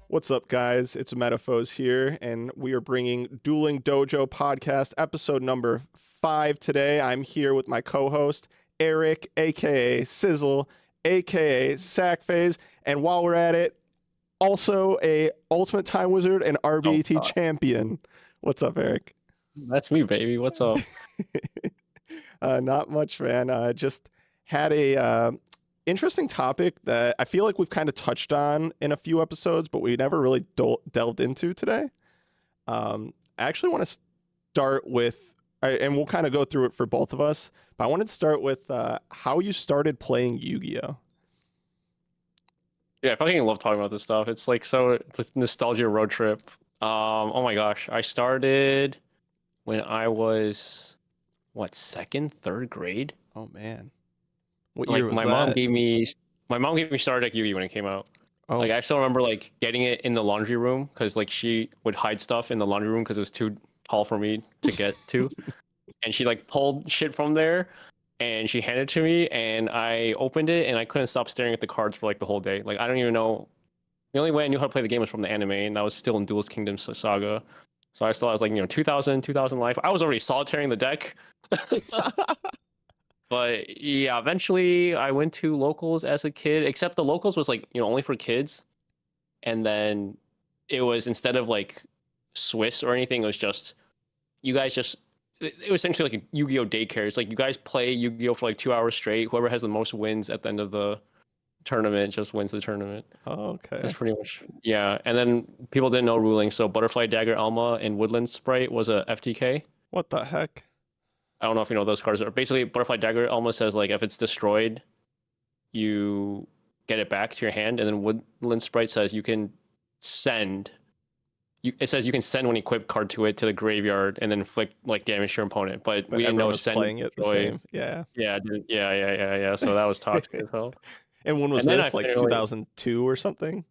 What's up, guys? It's Metaphos here, and we are bringing Dueling Dojo podcast episode number 5 today. I'm here with my co-host, Eric, aka Sizzle, aka SackPhase, and while we're at it, also a Ultimate Time Wizard and RBT champion. What's up, Eric? That's me, baby. What's up? Not much, man. Just had a interesting topic that I feel like we've kind of touched on in a few episodes, but we never really delved into today. I actually want to start with, and we'll kind of go through it for both of us, but I wanted to start with how you started playing Yu-Gi-Oh! Yeah, I fucking love talking about this stuff. It's like it's a nostalgia road trip. Oh my gosh, I started when I was second, third grade. Oh man, what Like year was my that? mom gave me Star Deck Yu-Gi when it came out. Oh. Like I still remember like getting it in the laundry room because like she would hide stuff in the laundry room because it was too tall for me to get to, and she like pulled shit from there. And she handed it to me, and I opened it, and I couldn't stop staring at the cards for like the whole day. Like I don't even know. The only way I knew how to play the game was from the anime, and that was still in Duelist Kingdom Saga. So I was like 2000 life. I was already solitaring the deck. But yeah, eventually I went to locals as a kid. Except the locals was like only for kids, and then it was instead of like Swiss or anything, it was just you guys just. It was essentially like a Yu-Gi-Oh! Daycare. It's like you guys play Yu-Gi-Oh! For like 2 hours straight. Whoever has the most wins at the end of the tournament just wins the tournament. Oh, okay. That's pretty much, yeah. And then people didn't know ruling, so Butterfly Dagger Alma and Woodland Sprite was a FTK. What the heck? I don't know if you know what those cards are. Basically, Butterfly Dagger Alma says like if it's destroyed, you get it back to your hand, and then Woodland Sprite says you can send. It says you can send one equipped card to the graveyard and then inflict like damage to your opponent, but we didn't know send playing it the same. Yeah. Yeah. So that was toxic as hell. And when was this? Like 2002 or something?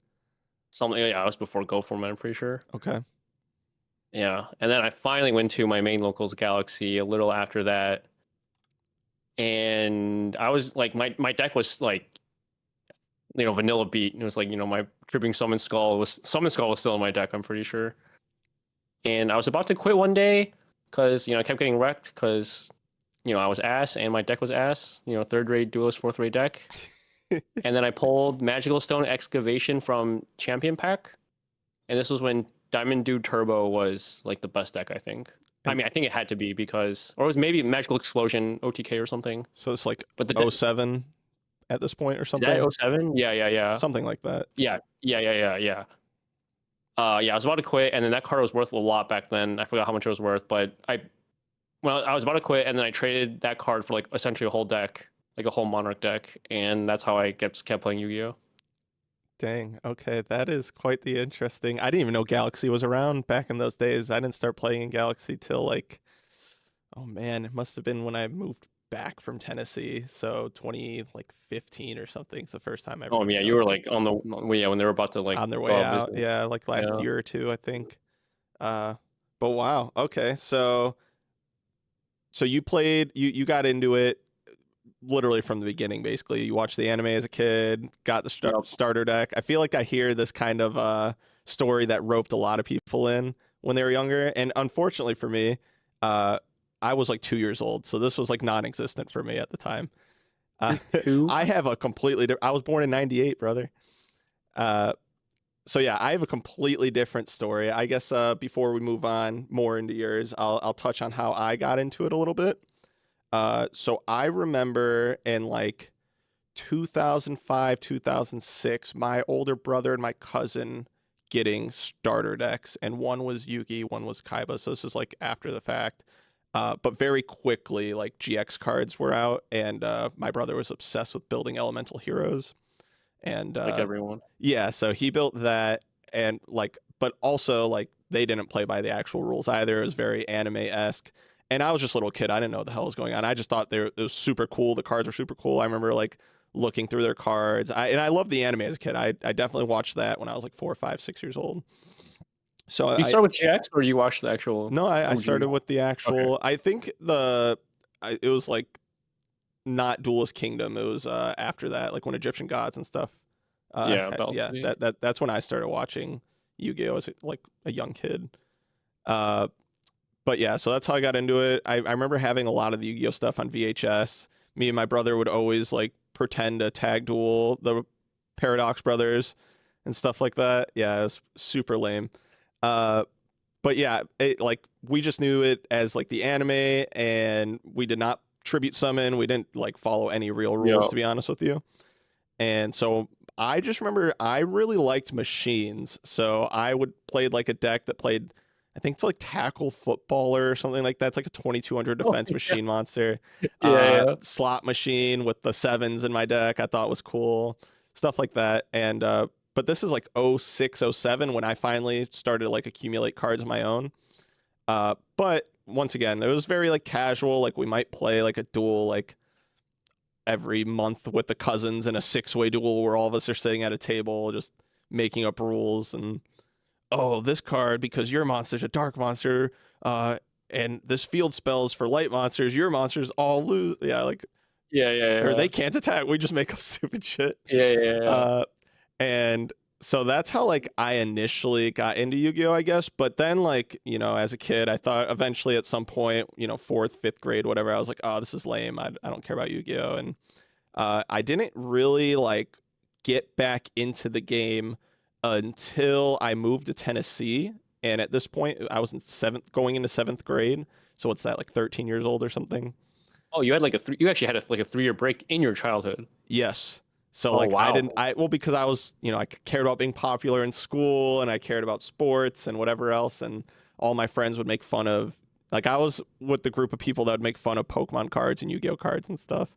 Something. Yeah, it was before Go Format, I'm pretty sure. Okay. Yeah, and then I finally went to my main locals Galaxy a little after that, and I was like, my deck was like, vanilla beat. It was like, my Tripping Summon Skull was still in my deck, I'm pretty sure. And I was about to quit one day because I kept getting wrecked because I was ass and my deck was ass. Third rate Duelist, fourth rate deck. And then I pulled Magical Stone Excavation from Champion Pack, and this was when Diamond Dude Turbo was like the best deck, I think. I mean, I think it had to be because, or it was maybe Magical Explosion OTK or something. So it's like 07 at this point or something? Is that 07? Yeah. Something like that. Yeah. Yeah, I was about to quit, and then that card was worth a lot back then. I forgot how much it was worth, but I was about to quit, and then I traded that card for like essentially a whole deck, like a whole Monarch deck, and that's how I kept playing Yu-Gi-Oh! Dang, okay, that is quite the interesting. I didn't even know Galaxy was around back in those days. I didn't start playing in Galaxy till like, oh man, it must have been when I moved back from Tennessee, so 2015 or something. It's the first time I ever. Oh yeah, you were like when they were about to like on their way out. Yeah, like last year or two, I think. But wow, okay, so you played, you got into it literally from the beginning. Basically, you watched the anime as a kid, got the starter deck. I feel like I hear this kind of story that roped a lot of people in when they were younger, and unfortunately for me, I was like 2 years old, so this was like non-existent for me at the time. I have a completely different. I was born in '98, brother. So yeah, I have a completely different story. I guess before we move on more into yours, I'll touch on how I got into it a little bit. So I remember in like 2005, 2006, my older brother and my cousin getting starter decks, and one was Yugi, one was Kaiba. So this is like after the fact. But very quickly, like GX cards were out, and my brother was obsessed with building elemental heroes. And like everyone. Yeah, so he built that, and like, but also like they didn't play by the actual rules either. It was very anime-esque. And I was just a little kid. I didn't know what the hell was going on. I just thought it was super cool. The cards were super cool. I remember like looking through their cards. And I loved the anime as a kid. I definitely watched that when I was like 4, 5, 6 years old. So you start with GX, or you watch the actual? No, I started with the actual. Okay. I think it was like not Duelist Kingdom. It was after that, like when Egyptian Gods and stuff. Yeah, Battle Yeah, City. that's when I started watching Yu-Gi-Oh as like a young kid. Uh, but yeah, so that's how I got into it. I remember having a lot of the Yu-Gi-Oh stuff on VHS. Me and my brother would always like pretend to tag duel the Paradox brothers and stuff like that. Yeah, it was super lame. Uh, but yeah, like we just knew it as like the anime, and we did not tribute summon. We didn't like follow any real rules, Yeah. to be honest with you. And so I just remember I really liked machines. So I would play like a deck that played, I think it's like Tackle Footballer or something like that. It's like a 2200 Oh, defense machine monster. yeah, yeah. Slot machine with the sevens in my deck I thought was cool. Stuff like that. And but this is like 06, 07 when I finally started to like accumulate cards of my own. But once again, it was very like casual. Like we might play like a duel like every month with the cousins in a six-way duel where all of us are sitting at a table just making up rules and oh, this card because your monster's a dark monster, and this field spells for light monsters, your monsters all lose. Yeah, like Yeah, yeah, or yeah. they can't attack. We just make up stupid shit. Yeah, yeah, yeah. Uh, and so that's how like I initially got into Yu-Gi-Oh, I guess. But then like, you know, as a kid, I thought eventually at some point, you know, fourth, fifth grade, whatever, I was like, oh, this is lame. I don't care about Yu-Gi-Oh. And I didn't really like get back into the game until I moved to Tennessee. And at this point, I was in going into seventh grade. So what's that, like 13 years old or something? Oh, you had like you actually had like a 3-year break in your childhood. Yes. So Oh, like I wow. didn't well because I was, you know, I cared about being popular in school and I cared about sports and whatever else, and all my friends would make fun of, like I was with the group of people that would make fun of Pokemon cards and Yu-Gi-Oh cards and stuff.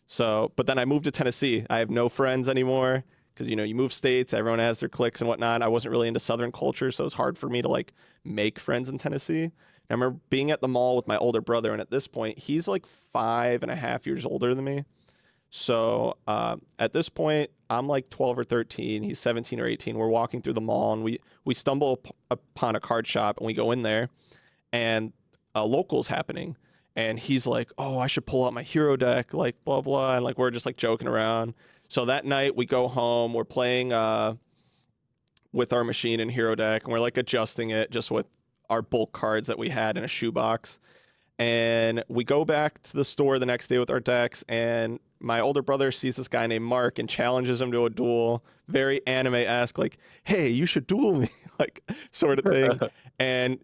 So, but then I moved to Tennessee. I have no friends anymore because, you know, you move states, everyone has their cliques and whatnot. I wasn't really into Southern culture, so it was hard for me to like make friends in Tennessee. And I remember being at the mall with my older brother, and at this point, he's like 5.5 years older than me. So at this point, I'm like 12 or 13. He's 17 or 18. We're walking through the mall, and we stumble upon a card shop, and we go in there, and a local's happening. And he's like, "Oh, I should pull out my hero deck," like blah blah, and like we're just like joking around. So that night we go home. We're playing with our machine and hero deck, and we're like adjusting it just with our bulk cards that we had in a shoebox. And we go back to the store the next day with our decks, and my older brother sees this guy named Mark and challenges him to a duel, very anime-esque, like, "Hey, you should duel me," like sort of thing. And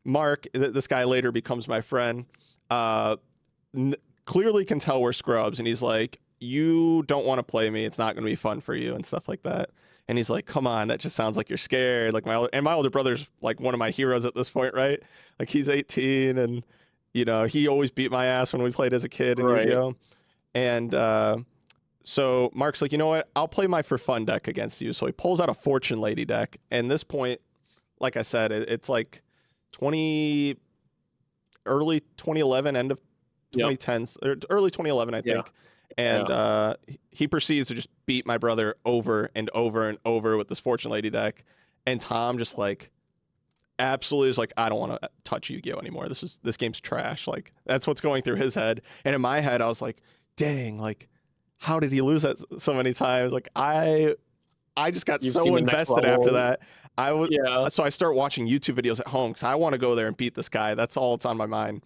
Mark, this guy later becomes my friend, uh, n- clearly can tell we're scrubs, and he's like, "You don't want to play me. It's not going to be fun for you," and stuff like that. And he's like, "Come on, that just sounds like you're scared." Like my older brother's like one of my heroes at this point, right? Like he's 18, and you know he always beat my ass when we played as a kid in Right. Yu-Gi-Oh. And so Mark's like, "You know what? I'll play my for fun deck against you." So he pulls out a Fortune Lady deck, and this point, like I said, it's like 20 early 2011, end of Yep. 2010s, or early 2011, I Yeah. think. Yeah. And he proceeds to just beat my brother over and over and over with this Fortune Lady deck. And Tom just like absolutely is like, "I don't want to touch Yu-Gi-Oh anymore. This game's trash." Like that's what's going through his head. And in my head, I was like, "Dang, like how did he lose that so many times?" Like I just got You've seen so the next invested after level. that. I was Yeah. so I start watching YouTube videos at home because I want to go there and beat this guy. That's all that's on my mind.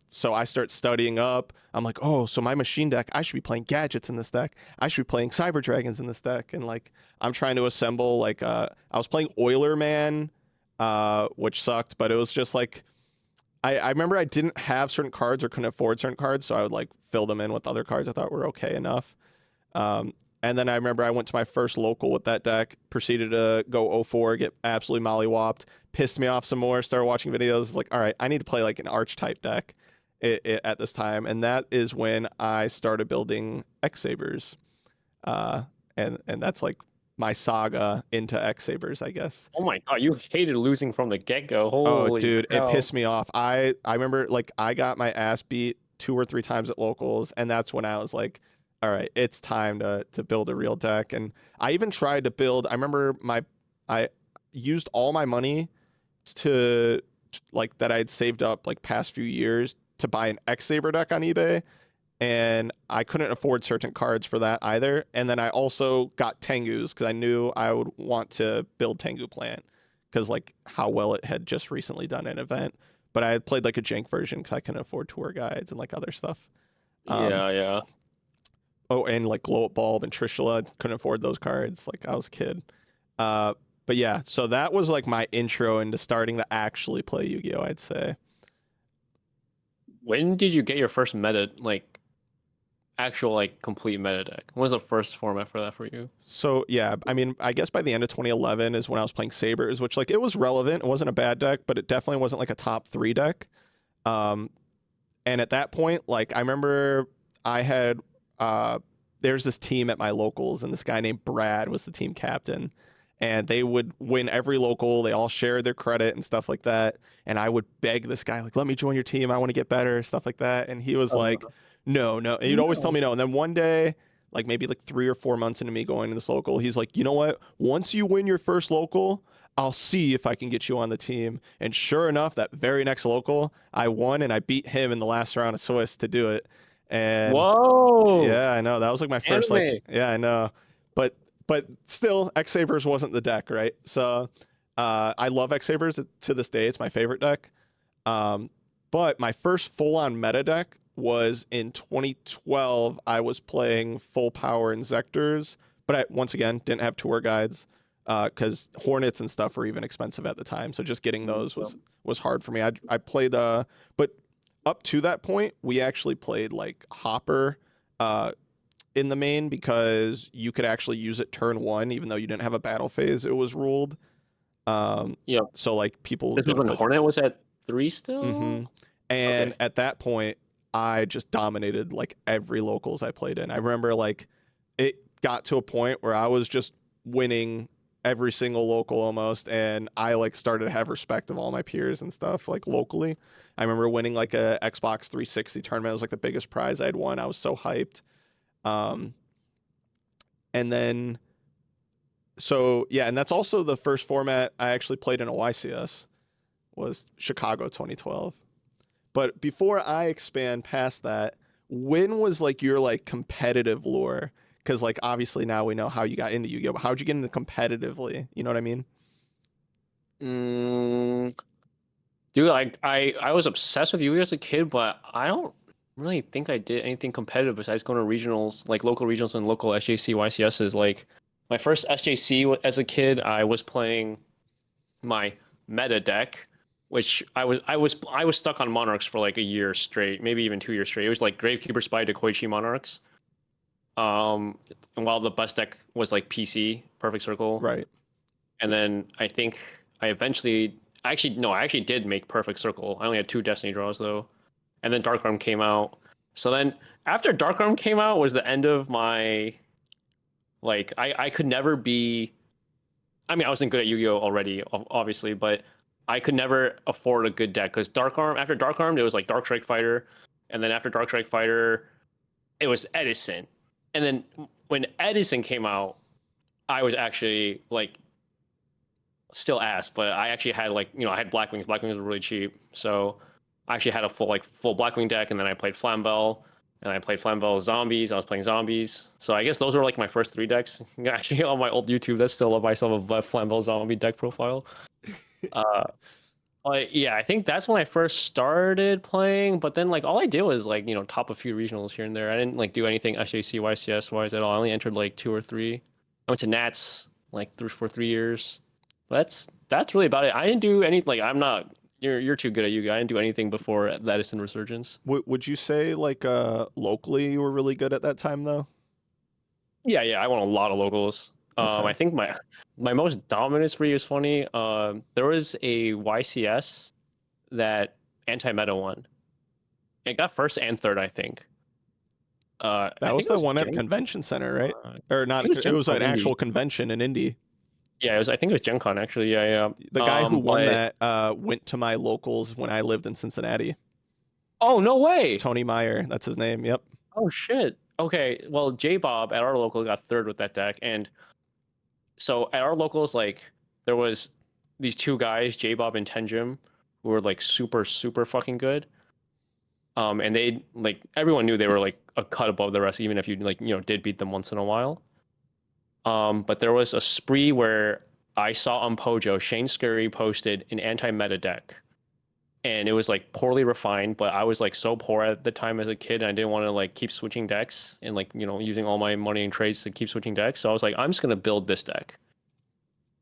So I start studying up. I'm like, "Oh, so my machine deck, I should be playing gadgets in this deck. I should be playing Cyber Dragons in this deck." And like, I'm trying to assemble like, I was playing Oiler Man, which sucked, but it was just like, I remember I didn't have certain cards or couldn't afford certain cards, so I would like fill them in with other cards I thought were okay enough. Um, and then I remember I went to my first local with that deck, proceeded to go 0-4, get absolutely mollywopped, pissed me off some more, started watching videos. Like, all right, I need to play like an archetype deck at this time. And that is when I started building X Sabers. Uh, and that's like my saga into X Sabers, I guess. Oh my god, you hated losing from the get-go. Oh, Holy dude, it cow. pissed me off. I remember like I got my ass beat 2 or 3 times at locals, and that's when I was like, all right, it's time to build a real deck. And I even tried to build. I remember I used all my money to like that I had saved up like past few years to buy an X Saber deck on eBay, and I couldn't afford certain cards for that either. And then I also got Tengus because I knew I would want to build Tengu Plant because like how well it had just recently done an event. But I had played like a jank version because I couldn't afford tour guides and like other stuff. Um, Yeah, yeah. oh, and like Glow Up Bulb and Trishula, couldn't afford those cards. Like I was a kid. Uh, but yeah, so that was like my intro into starting to actually play Yu-Gi-Oh, I'd say. When did you get your first meta, like actual like complete meta deck? When was the first format for that for you? So yeah, I mean, I guess by the end of 2011 is when I was playing Sabers, which like it was relevant. It wasn't a bad deck, but it definitely wasn't like a top 3 deck. Um, and at that point, like I remember I had there's this team at my locals, and this guy named Brad was the team captain, and they would win every local. They all shared their credit and stuff like that. And I would beg this guy like, "Let me join your team. I want to get better," stuff like that. And he was like, Uh, "No, no." And he'd always tell no. me no. And then one day, like maybe like 3 or 4 months into me going to this local, he's like, "You know what? Once you win your first local, I'll see if I can get you on the team." And sure enough, that very next local, I won and I beat him in the last round of Swiss to do it. And Whoa! yeah, I know. That was like my first like Anime. yeah, I know. But still X Sabers wasn't the deck, right? So I love X Sabers to this day. It's my favorite deck. Um, but my first full on meta deck was in 2012. I was playing full power Inzectors, but I once again didn't have tour guides because Hornets and stuff were even expensive at the time. So just getting those was hard for me. I played but up to that point, we actually played like Hopper in the main because you could actually use it turn one, even though you didn't have a battle phase. It was ruled. Yeah. So like people This was didn't when play. Hornet was at 3 still? Mm-hmm. And Okay. at that point, I just dominated like every locals I played in. I remember like it got to a point where I was just winning every single local almost, and I like started to have respect of all my peers and stuff like locally. I remember winning like a Xbox 360 tournament. It was like the biggest prize I'd won. I was so hyped. Um, and then so yeah, and that's also the first format I actually played in a YCS was Chicago 2012. But before I expand past that, when was like your like competitive lure? Because like obviously now we know how you got into Yu-Gi-Oh, but how'd you get into competitively? You know what I mean? Mm, dude, I was obsessed with Yu-Gi-Oh as a kid, but I don't really think I did anything competitive besides going to regionals, like local regionals and local SJC YCSs. Like my first SJC as a kid, I was playing my meta deck, which I was stuck on Monarchs for like a year straight, maybe even 2 years straight. It was like Gravekeeper Spy to Koichi Monarchs. Um, and while the best deck was like PC, Perfect Circle. Right. And then I think I eventually, actually, no, I actually did make Perfect Circle. I only had 2 Destiny draws though. And then Dark Arm came out. So then after Dark Arm came out was the end of my, like, I could never be, I mean, I wasn't good at Yu-Gi-Oh already, obviously, but I could never afford a good deck because Dark Arm, after Dark Arm, it was like Dark Strike Fighter. And then after Dark Strike Fighter, it was Edison. And then when Edison came out, I was actually like still ass, but I actually had like I had Blackwings. Blackwings were really cheap, so I actually had a full Blackwing deck, and then I played Flamvel, and I played Flamvel Zombies. I was playing Zombies, so I guess those were like my first 3 decks. Actually, on my old YouTube, that's still of myself a Flamvel Zombie deck profile. Uh, like yeah, I think that's when I first started playing. But then like all I did was like top a few regionals here and there. I didn't like do anything SJC YCS wise at all. I only entered like 2 or 3. I went to Nats like for 3 years. That's really about it. I didn't do any like I'm not you're too good at Yu-Gi-Oh. I didn't do anything before that Edison Resurgence. Would you say like locally you were really good at that time though? Yeah, yeah, I won a lot of locals. Okay. I think my most dominant spree is funny. There was a YCS that anti-meta won. It got first and third, I think. I That was think it the was one at Gen. Convention Center, right? I Or think not? it was It Gen was Con an actual Indy. convention in Indy. Yeah, it was. I think it was Gen Con actually. Yeah, The yeah. guy who won But that went to my locals when I lived in Cincinnati. oh no way! Tony Meyer, that's his name. Yep. Oh shit. Okay, well J Bob at our local got third with that deck, and so at our locals, like there was these 2 guys, J Bob and Tenjim, who were like super fucking good. And they like everyone knew they were like a cut above the rest, even if you like did beat them once in a while. But there was a spree where I saw on Pojo Shane Scurry posted an anti-meta deck, and it was like poorly refined. But I was like so poor at the time as a kid, and I didn't want to like keep switching decks and like using all my money and trades to keep switching decks. So I was like, I'm just gonna build this deck,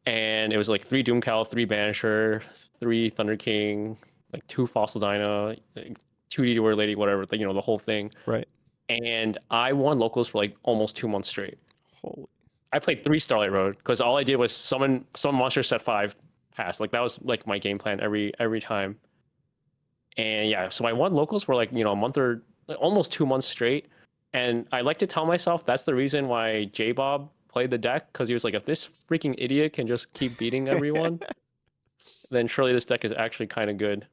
and it was like 3 Doomcal, 3 Banisher, 3 Thunder King, like 2 Fossil Dyna, like, 2 War Lady, whatever, the whole thing. Right. And I won locals for like almost 2 months straight. Holy. I played 3 Starlight Road because all I did was summon monsters set 5 pass. Like that was like my game plan every time. And yeah, so I won locals for like a month or like, almost 2 months straight. And I like to tell myself that's the reason why J Bob played the deck, because he was like, if this freaking idiot can just keep beating everyone, then surely this deck is actually kind of good.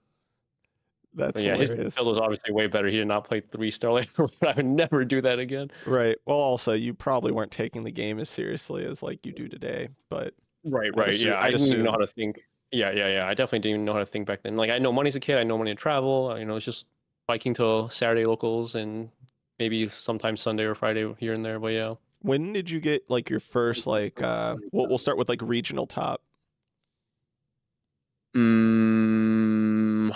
That's But yeah, his hilarious. build was obviously way better. He did not play 3 Starlight Road. I would never do that again. Right. Well, also you probably weren't taking the game as seriously as like you do today, but Right, I'd right. assume Yeah, I I'd didn't even know how assume to think. Yeah. I definitely didn't even know how to think back then. Like, I know money's a kid. I know money to travel. It's just biking to Saturday locals and maybe sometimes Sunday or Friday here and there. But yeah. when did you get like your first like we'll start with like regional top. Mm,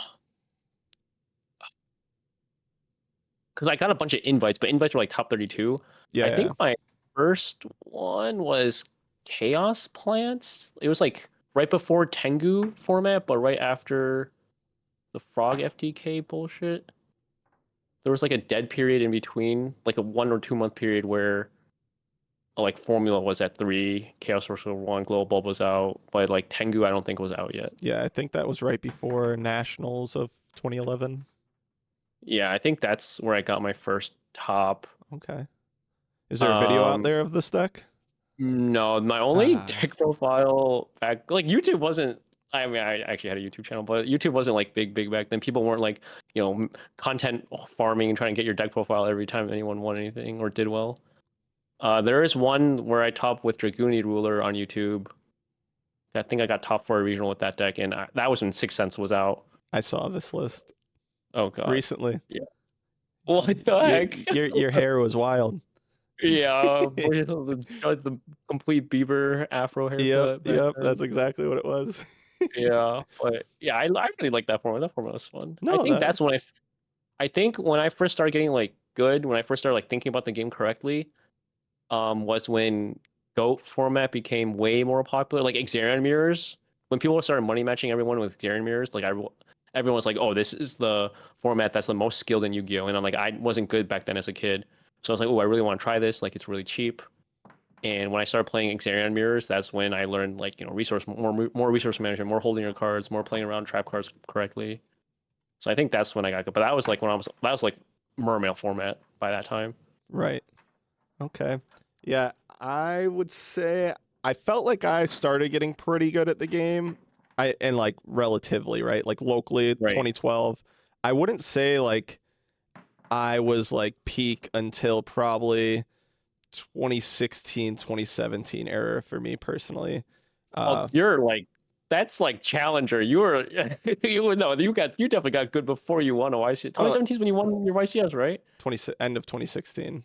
because I got a bunch of invites, but invites were like top 32. I think Yeah. my first one was Chaos Plants. It was like right before Tengu format, but right after the Frog FTK bullshit. There was like a dead period in between, like a 1 or 2 month period where like Formula was at 3, Chaos Sorcerer 1, Global Bulb was out, but like Tengu I don't think was out yet. Yeah, I think that was right before Nationals of 2011. Yeah, I think that's where I got my first top. Okay. Is there a video out Um, there of this deck? no, my only Ah, deck profile back, like YouTube wasn't. I mean, I actually had a YouTube channel, but YouTube wasn't like big back then. People weren't like content farming and trying to get your deck profile every time anyone won anything or did well. There is one where I top with Dragooni Ruler on YouTube. I think I got top 4 regional with that deck, and that was when 6 Cents was out. I saw this list Oh god. recently. Yeah. What the Your heck? your hair was wild. Yeah, the complete Bieber Afro Yep, haircut back yep, then. that's exactly what it was. Yeah, but yeah, I really like that format. That format was fun. I No, think that's when that's I think when I first started getting like good, when I first started like thinking about the game correctly, was when GOAT format became way more popular. Like Xarian mirrors, when people started money matching everyone with Xarian mirrors, like everyone was like, "Oh, this is the format that's the most skilled in Yu-Gi-Oh!" And I'm like, I wasn't good back then as a kid, so I was like, "Oh, I really want to try this. Like, it's really cheap." And when I started playing Xarian mirrors, that's when I learned like resource more resource management, more holding your cards, more playing around trap cards correctly. So I think that's when I got good. But that was like that was like mermail format by that time. right. Okay. Yeah, I would say I felt like I started getting pretty good at the game. And like relatively, right? Like locally Right. 2012. I wouldn't say like I was like peak until probably 2016, 2017 era for me personally. Oh, Uh you're like that's like challenger. You were you definitely got good before you won a YCS. oh 2017 is when you won your YCS, right? 20 end of 2016.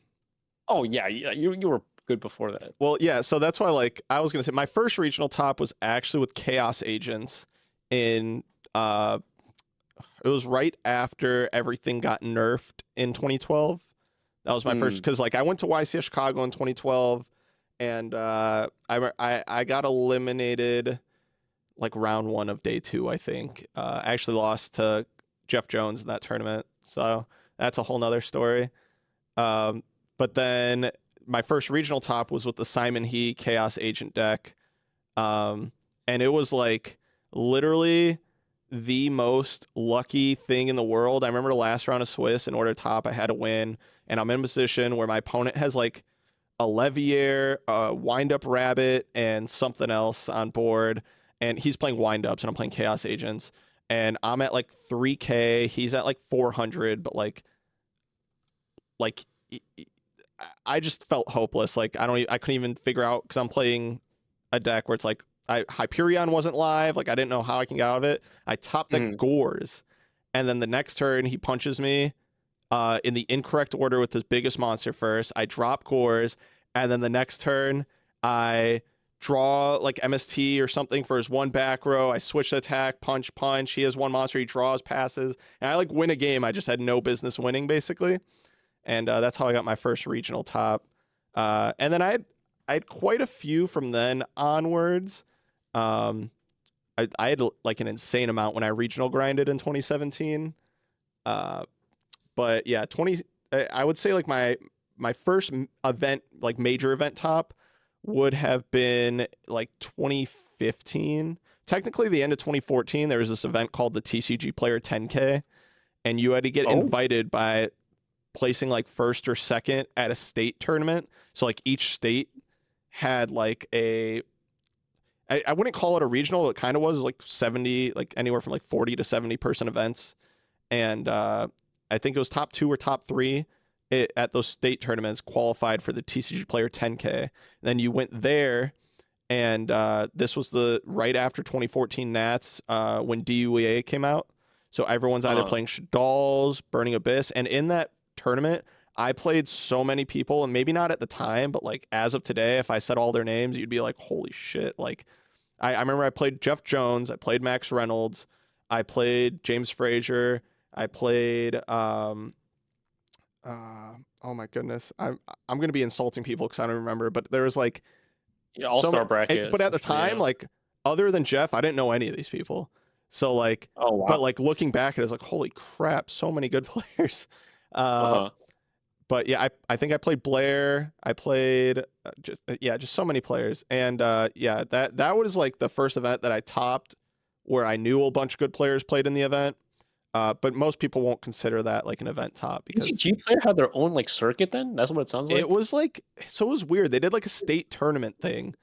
Oh yeah, you were good before that. Well, yeah, so that's why like I was going to say my first regional top was actually with Chaos Agents in it was right after everything got nerfed in 2012. That was my first Mm, cuz like I went to YCS Chicago in 2012 and I got eliminated like round 1 of day 2, I think. I actually lost to Jeff Jones in that tournament. So that's a whole nother story. Um, but then my first regional top was with the Simon He Chaos Agent deck. Um, and it was like literally the most lucky thing in the world. I remember the last round of Swiss, in order to top, I had to win. And I'm in a position where my opponent has like a Levier, a Wind Up Rabbit, and something else on board. And he's playing Wind Ups, and I'm playing Chaos Agents. And I'm at like 3K. He's at like 400, but like I just felt hopeless. Like I couldn't even figure out because I'm playing a deck where it's like Hyperion wasn't live. Like I didn't know how I can get out of it. I top deck mm. Gores, and then the next turn he punches me. in the incorrect order with the biggest monster first. I drop cores, and then the next turn I draw like MST or something for his one back row. I switch the attack, punch, punch. He has one monster, he draws, passes, and I like win a game I just had no business winning basically. And that's how I got my first regional top. And then I had quite a few from then onwards. Um, I had like an insane amount when I regional grinded in 2017. Uh, but yeah, I would say like my first event, like major event top, would have been like 2015. Technically, the end of 2014, there was this event called the TCG Player 10K, and you had to get Oh, invited by placing like first or second at a state tournament. So like each state had like I wouldn't call it a regional. It kind of was like 70, like anywhere from like 40 to 70-person events. And I think it was top 2 or top 3 at those state tournaments qualified for the TCG Player 10K. And then you went there, and this was the right after 2014 Nats when DUEA came out. So everyone's either playing Shadalls, Burning Abyss, and in that tournament, I played so many people, and maybe not at the time, but like as of today, if I said all their names, you'd be like, holy shit. Like I remember I played Jeff Jones, I played Max Reynolds, I played James Frazier, I played oh my goodness. I'm gonna be insulting people because I don't remember, but there was like yeah, All so Star but bracket, at the essentially. time, Yeah. like other than Jeff, I didn't know any of these people. So like, Oh but wow. like looking back, it was like, holy crap, so many good players. Uh Uh, huh. but yeah, I think I played Blair. I played just so many players, and yeah, that was like the first event that I topped, where I knew a bunch of good players played in the event. But most people won't consider that like an event top because TCG player had their own like circuit. Then that's what it sounds it like. was like so it was weird. They did like a state tournament thing,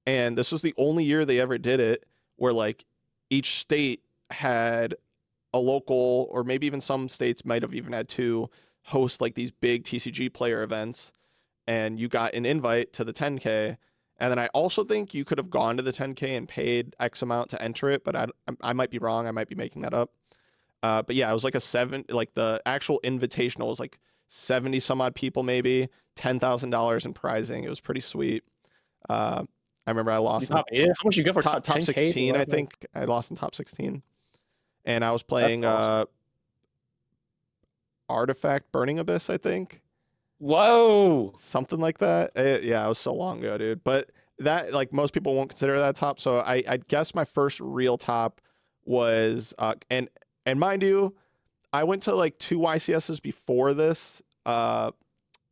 and this was the only year they ever did it, where like each state had a local, or maybe even some states might have even had two, host like these big TCG player events, and you got an invite to the 10K. And then I also think you could have gone to the 10K and paid X amount to enter it, but I might be wrong. I might be making that up. But yeah, it was like like the actual invitational was like 70 some odd people, maybe $10,000 in prizing. It was pretty sweet. Uh, I remember I You lost in top eight. How much you get for top top 10K? 16. I think I lost in top 16, and I was That's playing awesome. Artifact Burning Abyss. I think Whoa. something like that. Yeah, it was so long ago, dude. But that like most people won't consider that top. So I guess my first real top was and mind you, I went to like 2 YCSs before this.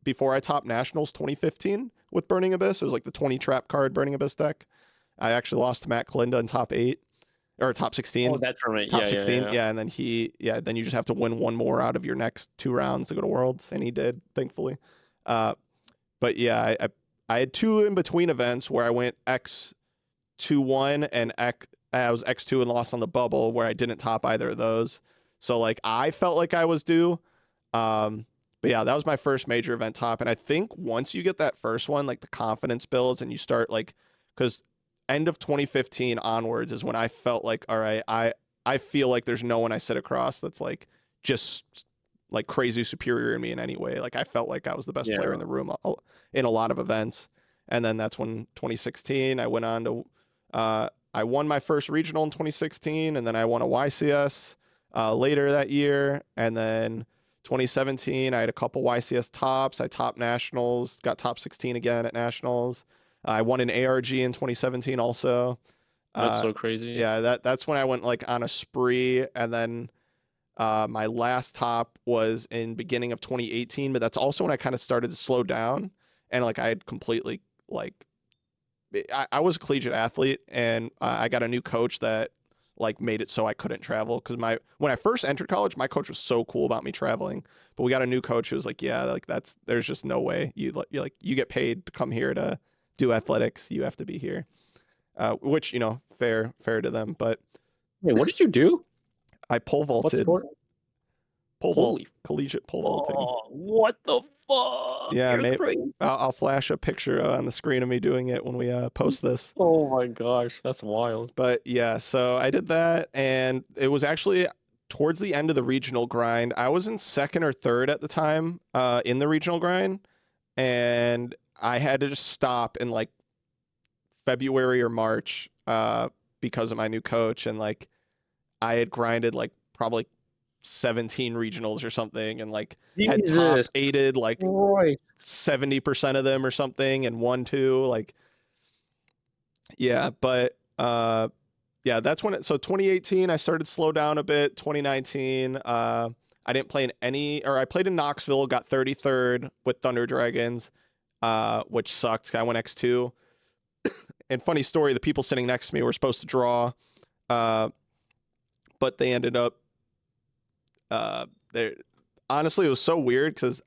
Before I topped Nationals 2015 with Burning Abyss. It was like the 20 trap card Burning Abyss deck. I actually lost to Matt Kalinda in top 8 or top Oh, 16. that tournament. Top Yeah, yeah, 16. yeah. Yeah, and then then you just have to win one more out of your next 2 rounds to go to Worlds, and he did, thankfully. Uh, but yeah, I had 2 in between events where I went X2-1 and I was X2 and lost on the bubble where I didn't top either of those. So like I felt like I was due. Um, but yeah, that was my first major event top. And I think once you get that first one, like the confidence builds and you start like, because end of 2015 onwards is when I felt like, all right, I feel like there's no one I sit across that's like just like crazy superior in me in any way. Like I felt like I was the best player in Yeah. the room in a lot of events. And then that's when 2016 I went on to I won my first regional in 2016, and then I won a YCS later that year, and then 2017 I had a couple YCS tops. I topped nationals, got top 16 again at nationals. I won an ARG in 2017 also. That's Uh, so crazy. yeah, that's when I went like on a spree, and then my last top was in beginning of 2018, but that's also when I kind of started to slow down, and like I had completely like I was a collegiate athlete, and I got a new coach that like made it so I couldn't travel because when I first entered college, my coach was so cool about me traveling, but we got a new coach who was like, yeah, like there's just no way you get paid to come here to do athletics, you have to be here, which fair to them, but Wait, what did you do? I pole What vaulted, sport? pole vault, Holy collegiate pole vaulting. fuck! What the fuck? Yeah, You're mate. crazy. I'll flash a picture on the screen of me doing it when we post this. Oh my gosh, that's wild. But yeah, so I did that, and it was actually towards the end of the regional grind, I was in second or third at the time in the regional grind, and I had to just stop in like February or March because of my new coach, and like I had grinded like probably 17 regionals or something, and like had top Jesus aided like Christ. 70% of them or something, and won two. Like, yeah, but yeah, that's when so 2018 I started to slow down a bit. 2019 I didn't play in any, or I played in Knoxville, got 33rd with Thunder Dragons, which sucked. I went X2. And funny story, the people sitting next to me were supposed to draw, uh, but they ended up they honestly, it was so weird because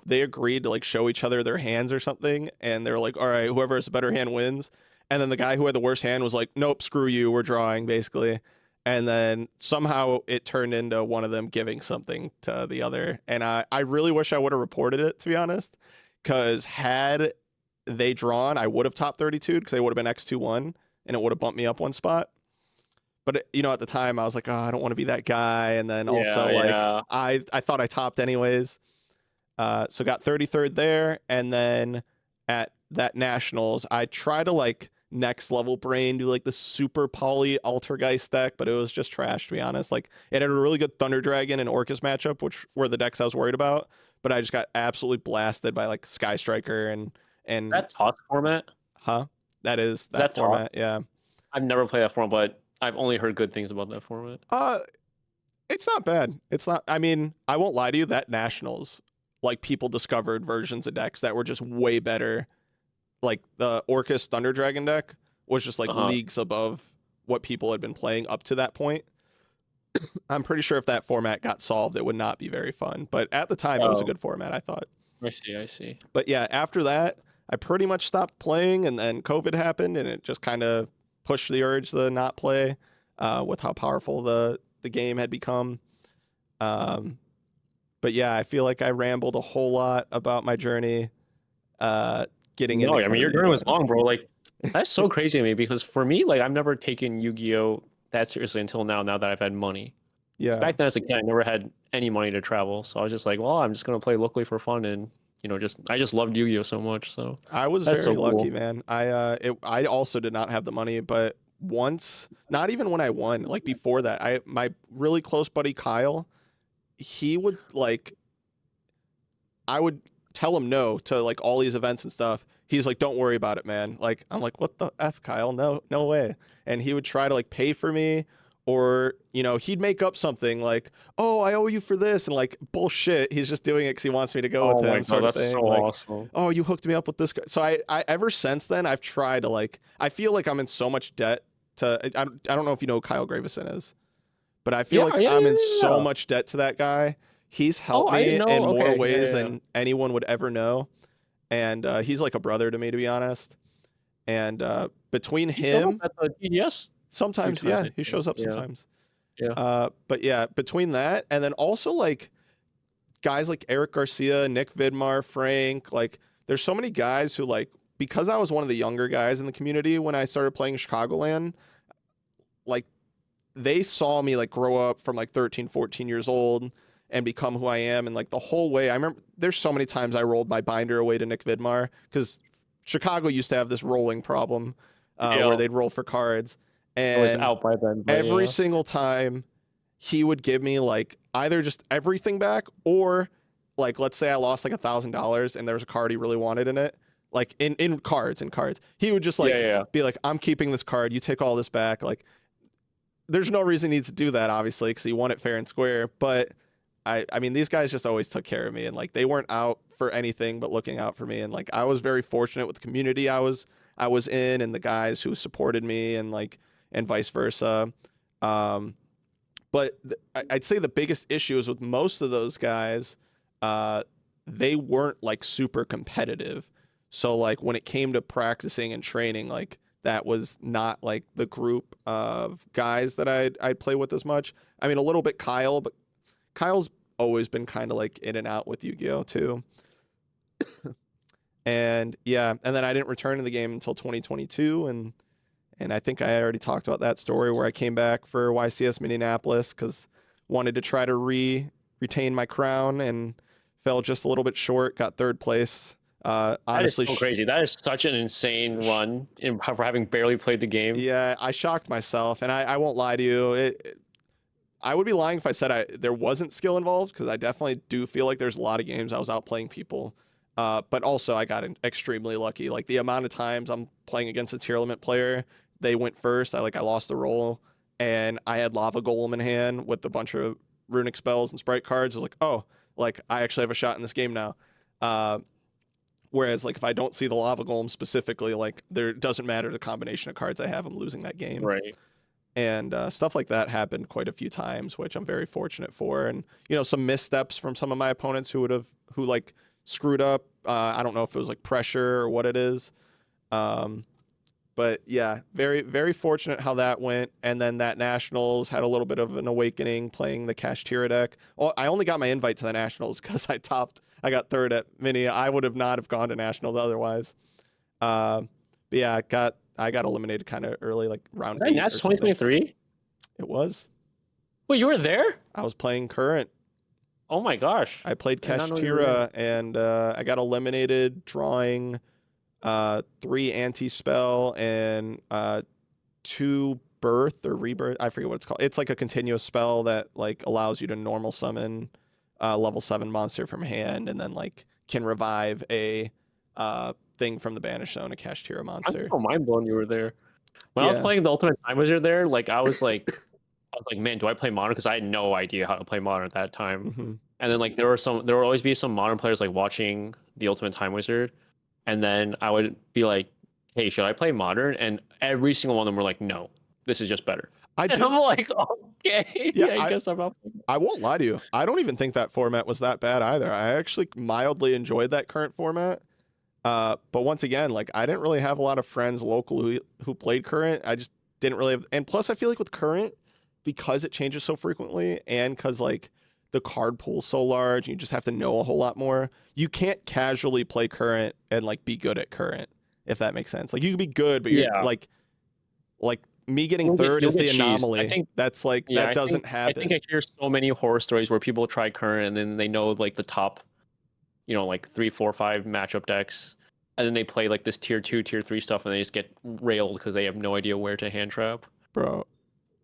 they agreed to like show each other their hands or something, and they were like, all right, whoever has a better hand wins. And then the guy who had the worst hand was like, nope, screw you, we're drawing, basically. And then somehow it turned into one of them giving something to the other, and I really wish I would have reported it, to be honest, because had they drawn, I would have top 32 because they would have been X2-1, and it would have bumped me up one spot. But you know, at the time I was like, oh, I don't want to be that guy. And then Yeah, also like yeah. I thought I topped anyways. So got 33rd there, and then at that nationals, I try to like next level brain, do like the super poly Altergeist deck, but it was just trash, to be honest. Like it had a really good Thunder Dragon and Orcus matchup, which were the decks I was worried about, but I just got absolutely blasted by like Sky Striker and That talk format? huh? That is Is that that talk? format, yeah. I've never played that format, but I've only heard good things about that format. Uh It's not bad. It's not. I mean, I won't lie to you. That nationals, like people discovered versions of decks that were just way better. Like the Orcus Thunder Dragon deck was just like Uh-huh. leagues above what people had been playing up to that point. I'm pretty sure if that format got solved, it would not be very fun. But at the time, it was a Oh, good format, I thought. I see, I see. But yeah, after that, I pretty much stopped playing, and then COVID happened, and it just kind of pushed the urge to not play with how powerful the game had become. Um, but yeah, I feel like I rambled a whole lot about my journey uh, getting No, into I mean your Kirby, journey was but long, bro. Like that's so crazy to me because for me, like I've never taken Yu-Gi-Oh that seriously until now. Now that I've had money, 'cause yeah, back then as a kid, I never had any money to travel, so I was just like, well, I'm just gonna play locally for fun, and just I just loved Yu-Gi-Oh so much. So I was that's very so lucky, cool. man. I also did not have the money, but once, not even when I won, like before that, I my really close buddy Kyle, he would like I would tell him no to like all these events and stuff. He's like, "Don't worry about it, man." Like I'm like, "What the f, Kyle? No, no way." And he would try to like pay for me, or he'd make up something like, "Oh, I owe you for this," and like bullshit. He's just doing it because he wants me to go with Oh my him, god, sort of that's so thing. Like, awesome. "Oh, you hooked me up with this guy." So I ever since then I've tried to like. I feel like I'm in so much debt to. I don't know if you know who Kyle Gravison is, but I feel Yeah, like yeah, I'm yeah, in yeah, so yeah. much debt to that guy. He's Oh, helped I didn't me in know. more Okay, yeah, ways yeah, yeah. than anyone would ever know. And he's like a brother to me, to be honest. And between He showed up him, at the TDS a few sometimes, times, yeah, I he think. shows up Yeah, sometimes. yeah. But yeah, between that and then also like guys like Eric Garcia, Nick Vidmar, Frank, like there's so many guys who like, because I was one of the younger guys in the community when I started playing Chicagoland, like they saw me like grow up from like 13, 14 years old and become who I am. And like the whole way, I remember there's so many times I rolled my binder away to Nick Vidmar because Chicago used to have this rolling problem where Yeah, they'd roll for cards. it was And out by then, but every yeah. single time he would give me like either just everything back, or like, let's say I lost like $1,000 and there was a card he really wanted in it. Like in cards, he would just Yeah, like yeah. be like, I'm keeping this card. You take all this back. Like, there's no reason he needs to do that, obviously, because he won it fair and square. But I mean, these guys just always took care of me, and like they weren't out for anything but looking out for me. And like I was very fortunate with the community I was in, and the guys who supported me, and like and vice versa. Um, but I'd say the biggest issue is with most of those guys, uh, they weren't like super competitive. So like when it came to practicing and training, like that was not like the group of guys that I'd play with as much. I mean, a little bit Kyle, but Kyle's always been kind of like in and out with Yu-Gi-Oh too. And yeah, and then I didn't return to the game until 2022, and I think I already talked about that story where I came back for YCS Minneapolis because wanted to try to retain my crown and fell just a little bit short. Got third place. That is Honestly, so crazy. That is such an insane run for having barely played the game. yeah, I shocked myself, and I won't lie to you. I would be lying if I said there wasn't skill involved, because I definitely do feel like there's a lot of games I was outplaying people. But also I got extremely lucky. Like the amount of times I'm playing against a tier limit player, they went first. I lost the roll, and I had Lava Golem in hand with a bunch of runic spells and sprite cards. I was like, oh, like I actually have a shot in this game now. Whereas like if I don't see the Lava Golem specifically, like there doesn't matter the combination of cards I have, I'm losing that game. Right. And stuff like that happened quite a few times, which I'm very fortunate for. And some missteps from some of my opponents who like screwed up. I don't know if it was like pressure or what it is. But yeah, very, very fortunate how that went. And then that Nationals had a little bit of an awakening playing the Kashtira deck. Well, I only got my invite to the Nationals because I got third at Mini. I would have not have gone to Nationals otherwise. But yeah, I got eliminated kind of early, like round Was that 8 Nats or something. 2023? It was. Wait, you were there? I was playing current. Oh my gosh. I played I did not know you were there. Kashtira, and I got eliminated drawing 3 anti-spell and 2 birth or rebirth. I forget what it's called. It's like a continuous spell that like allows you to normal summon level 7 monster from hand, and then like can revive a thing from the banish zone, a Kashtira I'm monster. so mind blown you were there. When I was Yeah. playing the Ultimate Time Wizard there, like I was like, man, do I play modern? Because I had no idea how to play modern at that time. Mm-hmm. And then like there would always be some modern players like watching the Ultimate Time Wizard, and then I would be like, hey, should I play modern? And every single one of them were like, no, this is just better. And I'm like, okay, Yeah, I guess I'm not. I won't lie to you. I don't even think that format was that bad either. I actually mildly enjoyed that current format. But once again, like I didn't really have a lot of friends local who played current. I just didn't really have, and plus I feel like with current, because it changes so frequently, and because like the card pool's so large, you just have to know a whole lot more. You can't casually play current and like be good at current, if that makes sense. Like you can be good, but you're like me getting third is the anomaly. I think that's like that doesn't happen. I think I hear so many horror stories where people try current and then they know like the top, like 3, 4, 5 matchup decks, and then they play like this tier 2, tier 3 stuff, and they just get railed because they have no idea where to hand trap. Bro,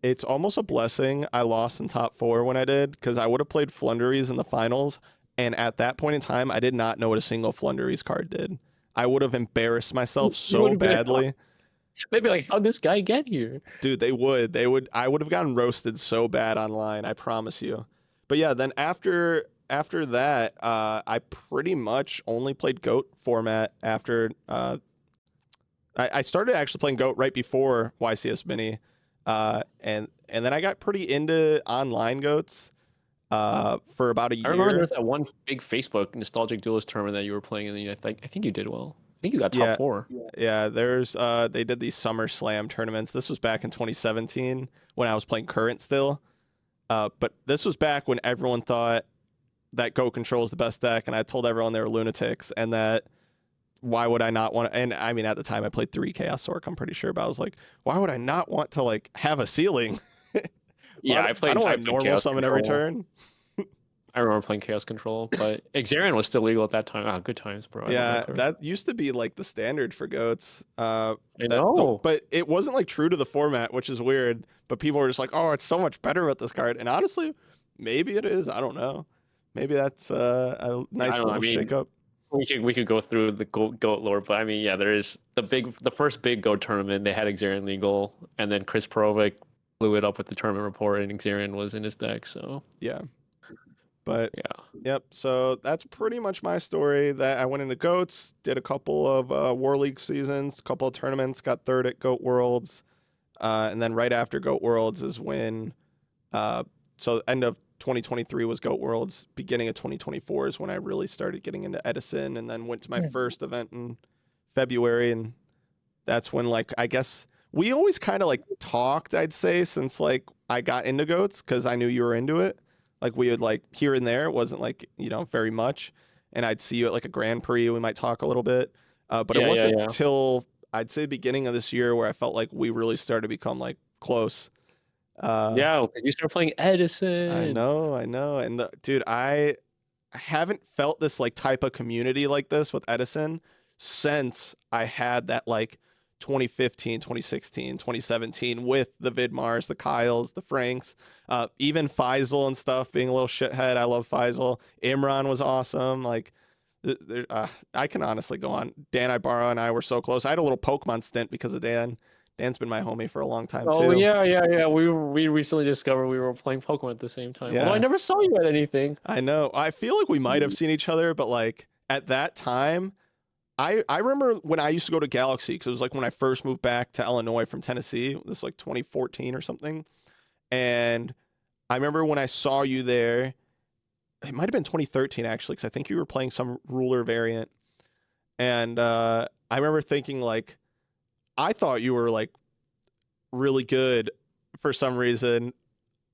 it's almost a blessing I lost in top 4 when I did, because I would have played Flunderies in the finals, and at that point in time, I did not know what a single Flunderies card did. I would have embarrassed myself so badly. They'd be like, how'd this guy get here? Dude, they would. I would have gotten roasted so bad online, I promise you. But yeah, then after that, I pretty much only played GOAT format after I started actually playing GOAT right before YCS Mini. And then I got pretty into online GOATs for about a year. I remember there was that one big Facebook nostalgic duelist tournament that you were playing, and I think you did well. I think you got top 4. Yeah, there's they did these Summer Slam tournaments. This was back in 2017 when I was playing current still. But this was back when everyone thought that GOAT Control is the best deck, and I told everyone they were lunatics, and that why would I not want to, and I mean at the time I played 3 Chaos Orc, I'm pretty sure, but I was like, why would I not want to like have a ceiling? Yeah, I don't want normal summon every turn. I remember playing Chaos Control, but Exarian was still legal at that time. Ah, good times, bro. Yeah, that used to be like the standard for GOATs. I know. But it wasn't like true to the format, which is weird. But people were just like, oh, it's so much better with this card. And honestly, maybe it is. I don't know. Maybe that's a nice little shakeup. We could go through the GOAT lore, but I mean, yeah, there is the first big GOAT tournament. They had Exarian legal, and then Chris Perovic blew it up with the tournament report, and Exarian was in his deck. So yeah. But yeah, yep. So that's pretty much my story. That I went into GOATs, did a couple of War League seasons, a couple of tournaments, got third at GOAT Worlds, and then right after GOAT Worlds is when, so end of 2023 was GOAT Worlds. Beginning of 2024 is when I really started getting into Edison, and then went to my first event in February, and that's when like I guess we always kind of like talked. I'd say since like I got into GOATs because I knew you were into it. Like we would like here and there. It wasn't like, very much. And I'd see you at like a Grand Prix. We might talk a little bit. But it wasn't until I'd say beginning of this year where I felt like we really started to become like close. Yeah, because you start playing I Edison. know, I know. And dude, I haven't felt this like type of community like this with Edison since I had that like 2015, 2016, 2017 with the Vidmars, the Kyles, the Franks, even Faisal and stuff being a little shithead. I love Faisal. Imran was awesome. Like, I can honestly go on. Dan Ibarra and I were so close. I had a little Pokemon stint because of Dan. Dan's been my homie for a long time Oh too. yeah, yeah, yeah. We recently discovered we were playing Pokemon at the same time. Although I Yeah. never saw you at anything. I know. I feel like we might have seen each other, but like at that time, I remember when I used to go to Galaxy because it was like when I first moved back to Illinois from Tennessee. This was like 2014 or something. And I remember when I saw you there, it might have been 2013 actually, because I think you were playing some ruler variant. And I remember thinking like, I thought you were like really good for some reason.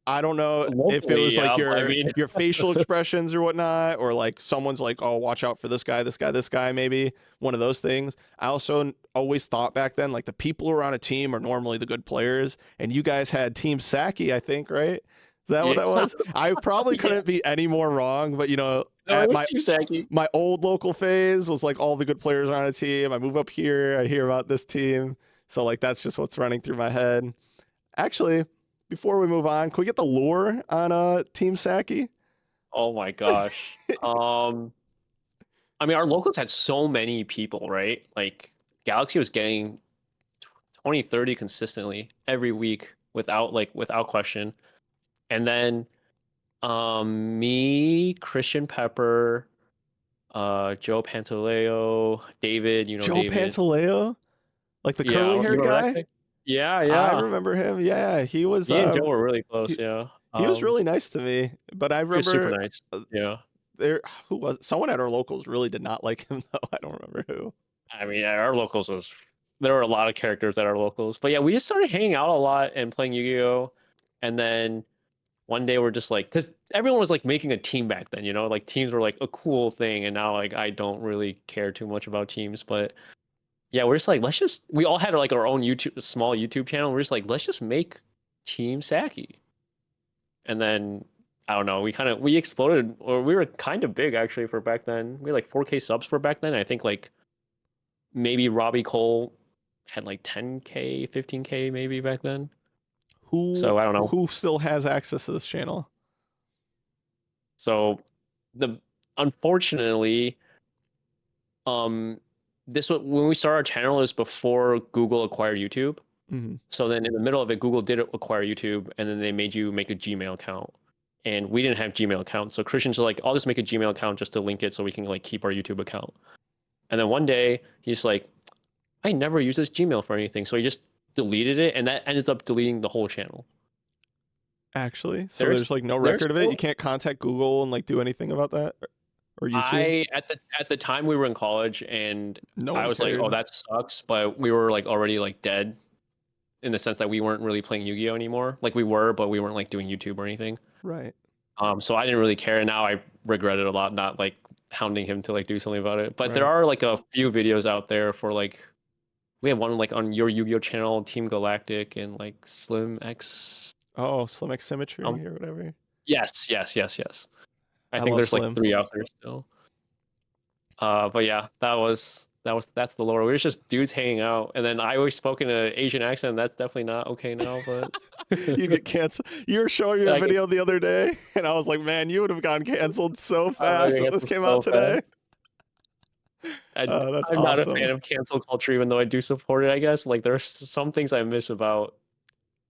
I don't know if it Locally, was like yeah, but I mean, your facial expressions or whatnot, or like someone's like, "Oh, watch out for this guy, this guy, this guy." Maybe one of those things. I also always thought back then, like the people who are on a team are normally the good players, and you guys had Team Saki, I think, right? Is that what yeah, that was? I probably yeah. couldn't be any more wrong, but No, it at was too saggy. my old local phase was like all the good players are on a team. I move up here, I hear about this team, so like that's just what's running through my head. Actually, before we move on, can we get the lore on Team Saki? Oh my gosh. I mean, our locals had so many people, right? Like Galaxy was getting 20, 30 consistently every week without question. And then me, Christian Pepper, Joe Pantaleo, David, you know Joe David. Pantaleo, like the curly Yeah, you haired remember that guy. guy? Yeah, I yeah. remember him. Yeah, he was Me and Joe were really he, close, yeah. he was really nice to me. But I He was super remember nice. uh, Yeah. there who was someone at our locals really did not like him though. I don't remember who. I mean, at our locals was there were a lot of characters at our locals. But yeah, we just started hanging out a lot and playing Yu-Gi-Oh! And then one day we're just like, because everyone was like making a team back then, you know, like teams were like a cool thing. And now like I don't really care too much about teams. But yeah, we're just like, we all had like our own small YouTube channel. We're just like, let's just make Team Saki. And then I don't know, we exploded, or we were kind of big actually for back then. We had like 4K subs for back then. I think like maybe Robbie Cole had like 10K, 15K maybe back then. Who So I don't know. who still has access to this channel? So the unfortunately, um, this was when we started our channel. It was before Google acquired YouTube. Hmm. So then in the middle of it, Google did acquire YouTube, and then they made you make a Gmail account. And we didn't have Gmail accounts. So Christian's like, I'll just make a Gmail account just to link it so we can like keep our YouTube account. And then one day he's like, I never use this Gmail for anything. So he just deleted it, and that ends up deleting the whole channel. Actually, so There's there's like no there's record of it. You still can't contact Google and like do anything about that or YouTube. I at the time we were in college, and No I one was like, oh, cared. that sucks. But we were like already like dead in the sense that we weren't really playing Yu-Gi-Oh anymore. Like we were, but we weren't like doing YouTube or anything. Right. So I didn't really care, and now I regret it a lot, not like hounding him to like do something about it. But there Right. are like a few videos out there for like we have one like on your Yu-Gi-Oh channel, Team Galactic, and like Slim X. Oh, Slim X Um, Symmetry or whatever. yes, yes, yes, yes. I I think love there's like Slim. 3 out there still. But yeah, that's the lore. We were just dudes hanging out, and then I always spoke in an Asian accent. That's definitely not okay now, but You get canceled. You were showing me a I get video the other day, and I was like, man, you would have gotten canceled so I'm not fast gonna if get this this came out so fast. today. That's I'm not a fan awesome. of cancel culture, even though I do support it. I guess like there's some things I miss about.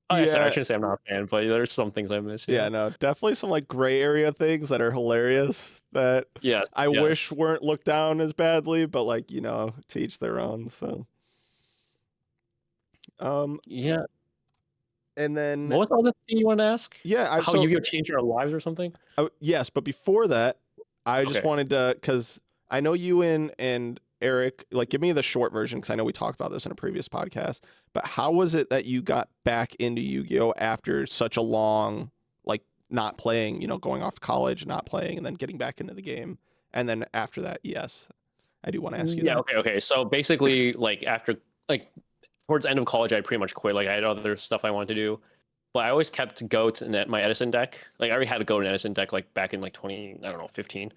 Oh, yeah, sorry, I Yeah, shouldn't say I'm not a fan, but there's some things I miss. Yeah. yeah, no, definitely some like gray area things that are hilarious that Yes. I wish Yes. weren't looked down as badly, but like, to each their own. So, um, Yeah. and then What was the other thing you wanted to ask? yeah, I How so Yu-Gi-Oh changed our lives or something? yes, but before that, I just Okay. wanted to because I know you and Eric like give me the short version because I know we talked about this in a previous podcast. But how was it that you got back into Yu-Gi-Oh after such a long like not playing, going off to college, not playing, and then getting back into the game, and then after that, yes, I do want to ask you Yeah. that. Okay. Okay. So basically, like after like towards the end of college, I pretty much quit. Like I had other stuff I wanted to do, but I always kept goat in my Edison deck. Like I already had a goat in Edison deck like back in like 20, I don't know, 15.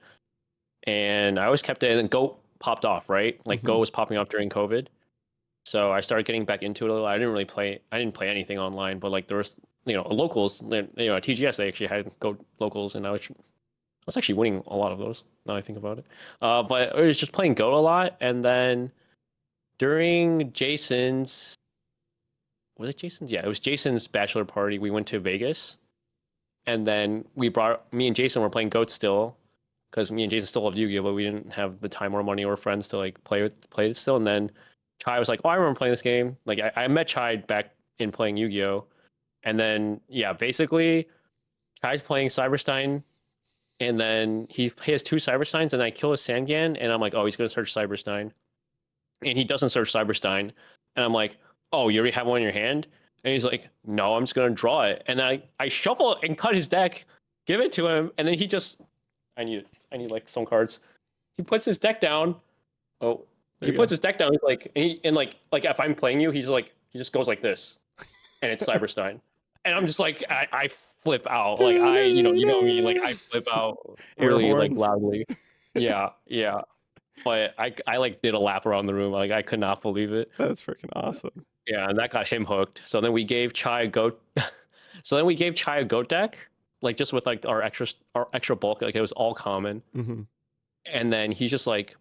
And I always kept it, and then goat popped off, right? Like Hmm. goat was popping off during COVID. So I started getting back into it a little. I didn't play anything online, but like there was, locals, at TGS, they actually had goat locals, and I was actually winning a lot of those now I think about it. But I was just playing goat a lot. And then during was it Jason's? Yeah, it was Jason's bachelor party. We went to Vegas, and then me and Jason were playing Goat still, because me and Jason still loved Yu-Gi-Oh, but we didn't have the time or money or friends to like play it still. And then Chai was like, "Oh, I remember playing this game." Like I met Chai back in playing Yu-Gi-Oh, and then yeah, basically Chai's playing Cyberstein, and then he has two Cybersteins, and I kill his Sangan, and I'm like, "Oh, he's gonna search Cyberstein." And he doesn't search Cyberstein, and I'm like, "Oh, you already have one in your hand?" And he's like, "No, I'm just gonna draw it." And then I shuffle and cut his deck, give it to him, and then he just I need like some cards. He puts his deck down. Oh, There he you go. puts his deck down. He's like, and like if I'm playing you, he just goes like this, and it's Cyberstein, and I'm just like I flip out. Like you know me, like I flip out Air really like horns. loudly. Yeah, yeah. But I like did a lap around the room. Like I could not believe it. That's freaking awesome. Yeah, and that got him hooked. So then we gave Chai a goat. So then we gave Chai a goat deck, like just with like our extra bulk. Like it was all common. Hmm. And then he's just like,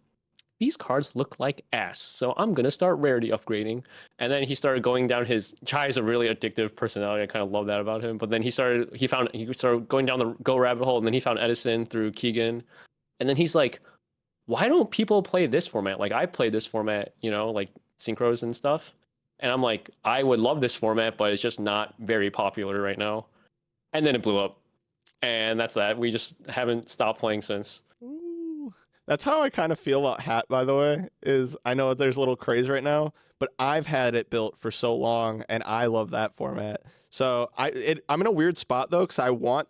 these cards look like ass, so I'm gonna start rarity upgrading. And then he started going down his Chai is a really addictive personality. I kind of love that about him. But then he started going down the go rabbit hole, and then he found Edison through Keegan. And then he's like, why don't people play this format? Like I play this format, like synchros and stuff. And I'm like, I would love this format, but it's just not very popular right now. And then it blew up. And that's that. We just haven't stopped playing since. Ooh. That's how I kind of feel about Hat, by the way, is I know there's a little craze right now, but I've had it built for so long and I love that format. So I'm in a weird spot though, because I want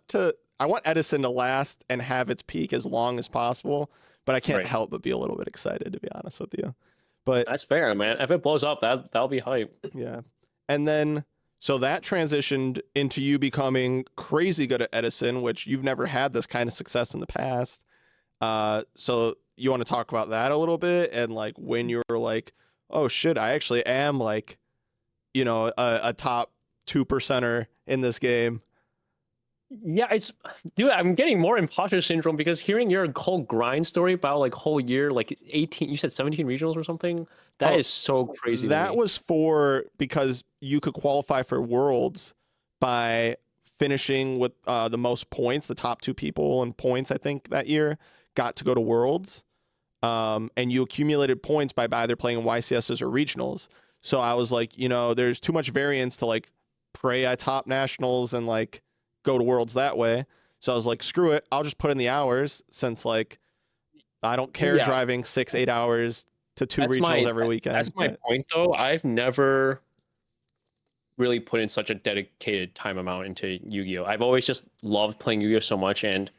Edison to last and have its peak as long as possible, but I can't Right. help but be a little bit excited, to be honest with you. But That's fair, man. If it blows up, that'll be hype. yeah. And then so that transitioned into you becoming crazy good at Edison, which you've never had this kind of success in the past. So you want to talk about that a little bit and like when you were like, oh shit, I actually am like, a top 2%er in this game. Yeah, dude, I'm getting more imposter syndrome because hearing your whole grind story about like whole year, like 18, you said 17 regionals or something. That Oh, is so crazy to that me. was because you could qualify for Worlds by finishing with the most points. The top two people in points, I think, that year got to go to Worlds. And you accumulated points by either playing in YCSs or regionals. So I was like, there's too much variance to like pray I top nationals and like go to Worlds that way. So I was like, screw it. I'll just put in the hours since like I don't care Yeah, driving 6, 8 hours to two that's regionals my every that's weekend. my point though. I've never really put in such a dedicated time amount into Yu-Gi-Oh. I've always just loved playing Yu-Gi-Oh so much, and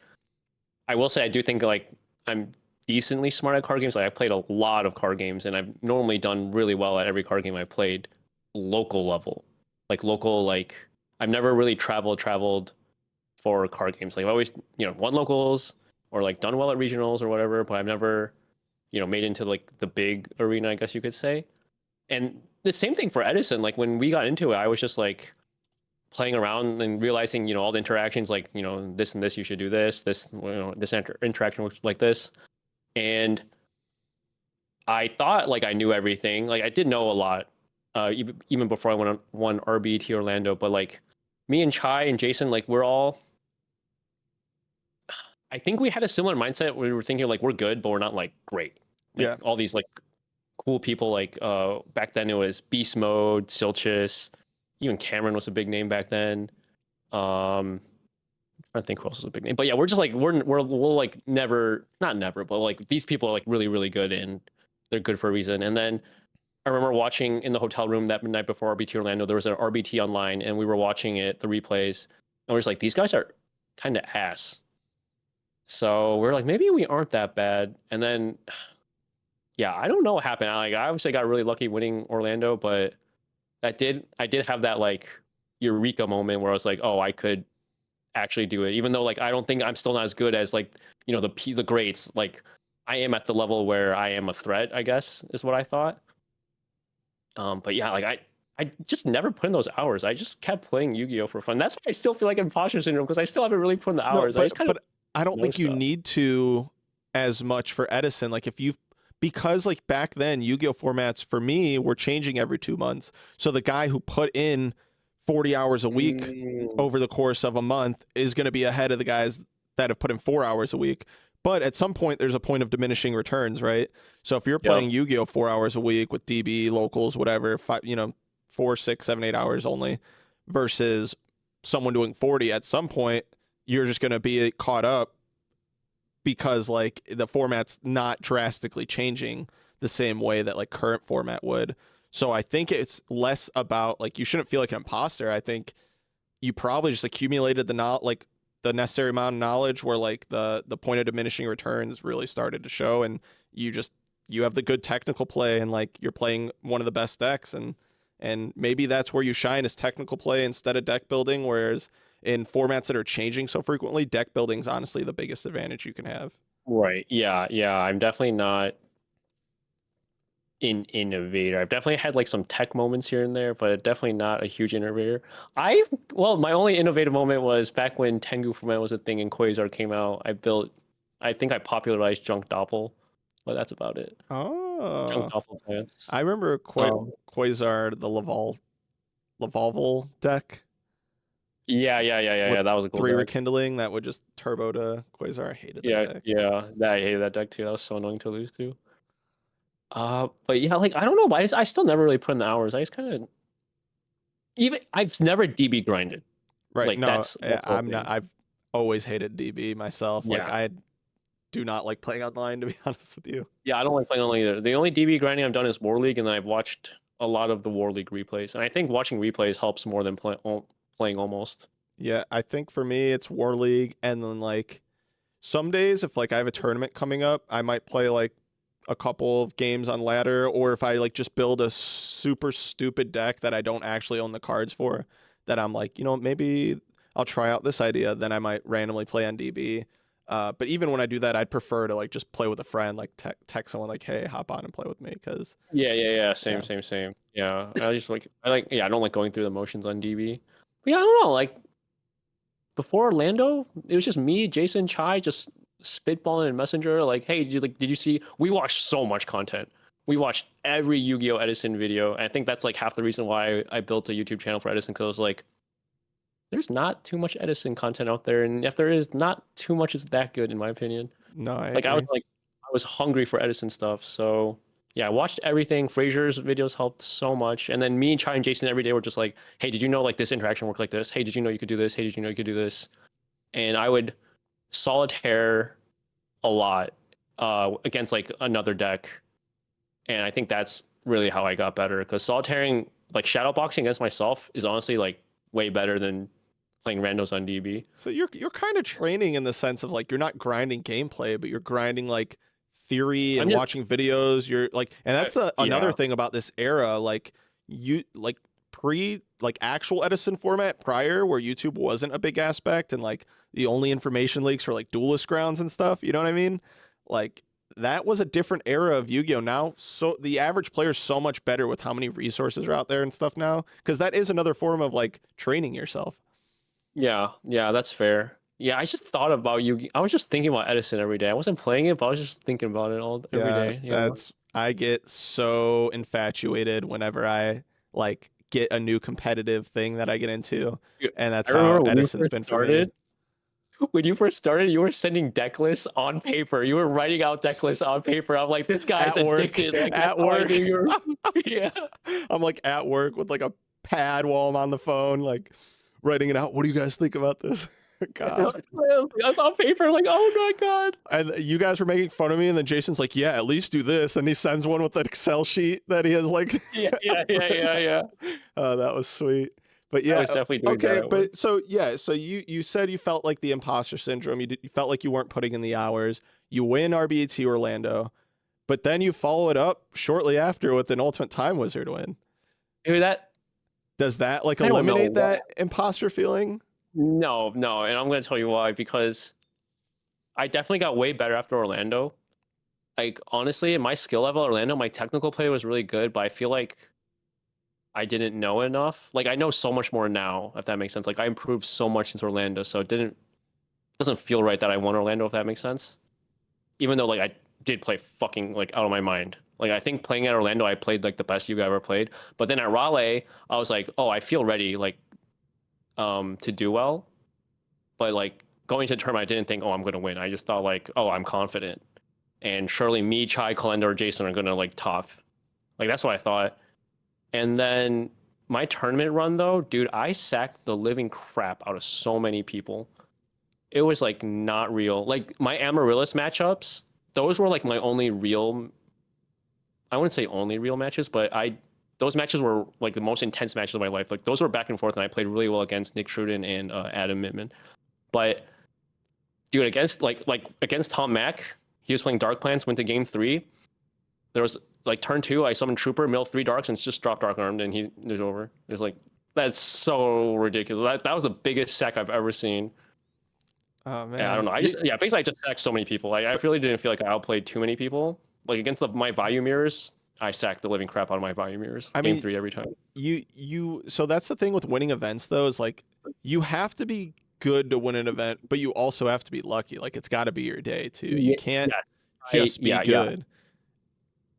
I will say I do think like I'm decently smart at card games. Like I've played a lot of card games, and I've normally done really well at every card game I've played, local level, like local. Like I've never really traveled for card games. Like I've always won locals or like done well at regionals or whatever, but I've never made into like the big arena, I guess you could say. And the same thing for Edison. Like when we got into it, I was just like playing around and realizing all the interactions, like this and this you should do this this interaction looks like this. And I thought like I knew everything. Like I did know a lot, even before I won RBT Orlando. But like me and Chai and Jason, like we're all. I think we had a similar mindset. We were thinking like we're good, but we're not like great. Like Yeah. all these like cool people. Like back then it was Beast Mode, Silchis, even Cameron was a big name back then. I think who else was a big name. But yeah, we're just like we'll like never, not never, but like these people are like really really good, and they're good for a reason. And then I remember watching in the hotel room that night before RBT Orlando, there was an RBT online, and we were watching it, the replays, and we're just like, these guys are kind of ass. So we're like, maybe we aren't that bad. And then, yeah, I don't know what happened. I obviously got really lucky winning Orlando, but I did have that like. eureka moment where I was like, oh, I could actually do it, even though like I don't think I'm still not as good as like the greats. Like I am at the level where I am a threat, I guess, is what I thought. But yeah, like I just never put in those hours. I just kept playing Yu-Gi-Oh for fun. That's why I still feel like imposter syndrome because I still haven't really put in the No, hours. I just kind of but I don't know think you stuff. need to as much for Edison. Like if you've because like back then Yu-Gi-Oh formats for me were changing every 2 months. So the guy who put in 40 hours a week Mm, over the course of a month is going to be ahead of the guys that have put in 4 hours a week. But at some point, there's a point of diminishing returns, right? So if you're yep. playing Yu-Gi-Oh 4 hours a week with DB locals, whatever, 4, 6, 7, 8 hours only, versus someone doing 40, at some point you're just going to be caught up because like the format's not drastically changing the same way that like current format would. So I think it's less about like you shouldn't feel like an imposter. I think you probably just accumulated the not like the necessary amount of knowledge where like the point of diminishing returns really started to show, and you just you have the good technical play, and like you're playing one of the best decks, and maybe that's where you shine is technical play instead of deck building, whereas in formats that are changing so frequently, deck building is honestly the biggest advantage you can have. Right. Yeah. Yeah. I'm definitely not an innovator. I've definitely had like some tech moments here and there, but definitely not a huge innovator. I well, my only innovative moment was back when Tengu format was a thing and Quasar came out. I think I popularized Junk Doppel, but that's about it. Junk Oh, Doppel plants. I remember Um, Quasar, the Lavalval deck yeah. with That was a cool three deck. rekindling that would just turbo to Quasar. I hated that deck. Yeah. That I hated that deck too. That was so annoying to lose to. But yeah, like I don't know why I still never really put in the hours. I just kind of even I've never DB grinded. Right. Like No, that's the whole I'm not. thing. I've always hated DB myself. Like Yeah. I do not like playing online, to be honest with you. Yeah, I don't like playing online either. The only DB grinding I've done is War League, and then I've watched a lot of the War League replays. And I think watching replays helps more than playing almost. Yeah, I think for me it's War League, and then like some days if like I have a tournament coming up, I might play like a couple of games on ladder, or if I like just build a super stupid deck that I don't actually own the cards for, that I'm like, maybe I'll try out this idea, then I might randomly play on DB. But even when I do that, I'd prefer to like just play with a friend, like text someone like, hey, hop on and play with me, because Yeah. yeah. Same. Yeah, yeah, I don't like going through the motions on DB. But yeah, I don't know. Like before Orlando, it was just me, Jason, Chai, just spitballing in Messenger. Like, hey, did you see? We watched so much content. We watched every Yu-Gi-Oh Edison video. And I think that's like half the reason why I built a YouTube channel for Edison because I was like, there's not too much Edison content out there, and if there is, not too much is that good in my opinion. No, I Like agree. I was hungry for Edison stuff, so yeah, I watched everything. Frazier's videos helped so much, and then me and Chai and Jason every day were just like, hey, did you know like this interaction worked like this? Hey, did you know you could do this? Hey, did you know you could do this? And I would solitaire a lot against like another deck, and I think that's really how I got better because solitairing like shadowboxing against myself is honestly like way better than playing randos on DB. So you're kind of training in the sense of like you're not grinding gameplay, but you're grinding like theory I'm and just watching videos. You're like, and that's the another yeah. thing about this era. Like you like pre like actual Edison format prior, where YouTube wasn't a big aspect, and like the only information leaks for like Duelist grounds and stuff. You know what I mean? Like that was a different era of Yu-Gi-Oh. Now, so the average player is so much better with how many resources are out there and stuff now, because that is another form of like training yourself. Yeah, that's fair. Yeah, I just thought about you. I was just thinking about Edison every day. I wasn't playing it, but I was just thinking about it all every Yeah, day. Yeah. that's I get so infatuated whenever I like get a new competitive thing that I get into, Yeah. and that's I how remember when you Edison's first been for me. started. When you first started, you were sending deck lists on paper. You were writing out deck lists on paper. I'm like, this guy's At work, addicted. Like that's at how I work, knew you were. Yeah. I'm like at work with like a pad while I'm on the phone, like writing it out. What do you guys think about this? God. I was on paper. Like, oh my god. And you guys were making fun of me, and then Jason's like, "Yeah, at least do this," and he sends one with an Excel sheet that he has like. Yeah. Oh, that was sweet. But I yeah, was definitely doing that okay. at work. But so yeah, so you said you felt like the imposter syndrome. You felt like you weren't putting in the hours. You win RBT Orlando, but then you follow it up shortly after with an Ultimate Time Wizard win. Dude, that Does that like I don't know eliminate why. that imposter feeling? No, no, and I'm gonna tell you why. Because I definitely got way better after Orlando. Like honestly, in my skill level, at Orlando, my technical play was really good, but I feel like I didn't know enough. Like I know so much more now, if that makes sense. Like I improved so much since Orlando, so it doesn't feel right that I won Orlando, if that makes sense. Even though like I did play fucking like out of my mind. Like I think playing at Orlando, I played like the best Yugioh ever played. But then at Raleigh, I was like, oh, I feel ready like to do well. But like going to the tournament, I didn't think, oh, I'm gonna win. I just thought like, oh, I'm confident. And surely me, Chai, Kalenda, or Jason are gonna like top. Like that's what I thought. And then my tournament run though, dude, I sacked the living crap out of so many people. It was like not real. Like my Amaryllis matchups, those were like my only real, I wouldn't say only real matches, but those matches were like the most intense matches of my life. Like those were back and forth, and I played really well against Nick Truden and Adam Mittman. But dude, against Tom Mack, he was playing Dark Plants, went to game 3. There was like turn 2, I summoned Trooper, milled 3 darks, and just dropped Dark Armed, and it was over. It was like, that's so ridiculous. That was the biggest sack I've ever seen. Oh Yeah, I don't man, know. Basically I just sacked so many people. I really didn't feel like I outplayed too many people. Like against my value mirrors, I sacked the living crap out of my value mirrors. I Game mean, 3 every time. so that's the thing with winning events though, is like you have to be good to win an event, but you also have to be lucky. Like it's got to be your day too. You Yeah, can't yes. just be Yeah. good.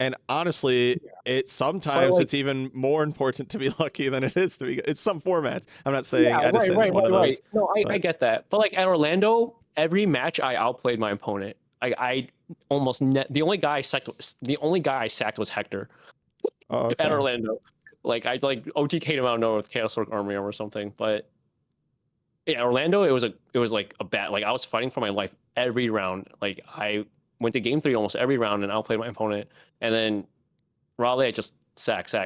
And honestly, it But sometimes like, it's even more important to be lucky than it is to be good. It's some formats. I'm not yeah, saying Edison is one of those, right. No, I but get that. But like at Orlando, every match I outplayed my opponent. I almost the only guy I sacked was Hector oh, at okay. Orlando. Like I like OTK'd him out of nowhere with Chaos Orc Armory or something. But yeah, Orlando, it was like a bat. Like I was fighting for my life every round. Like I went to game 3 almost every round and outplayed my opponent. And then Raleigh, I just sack. So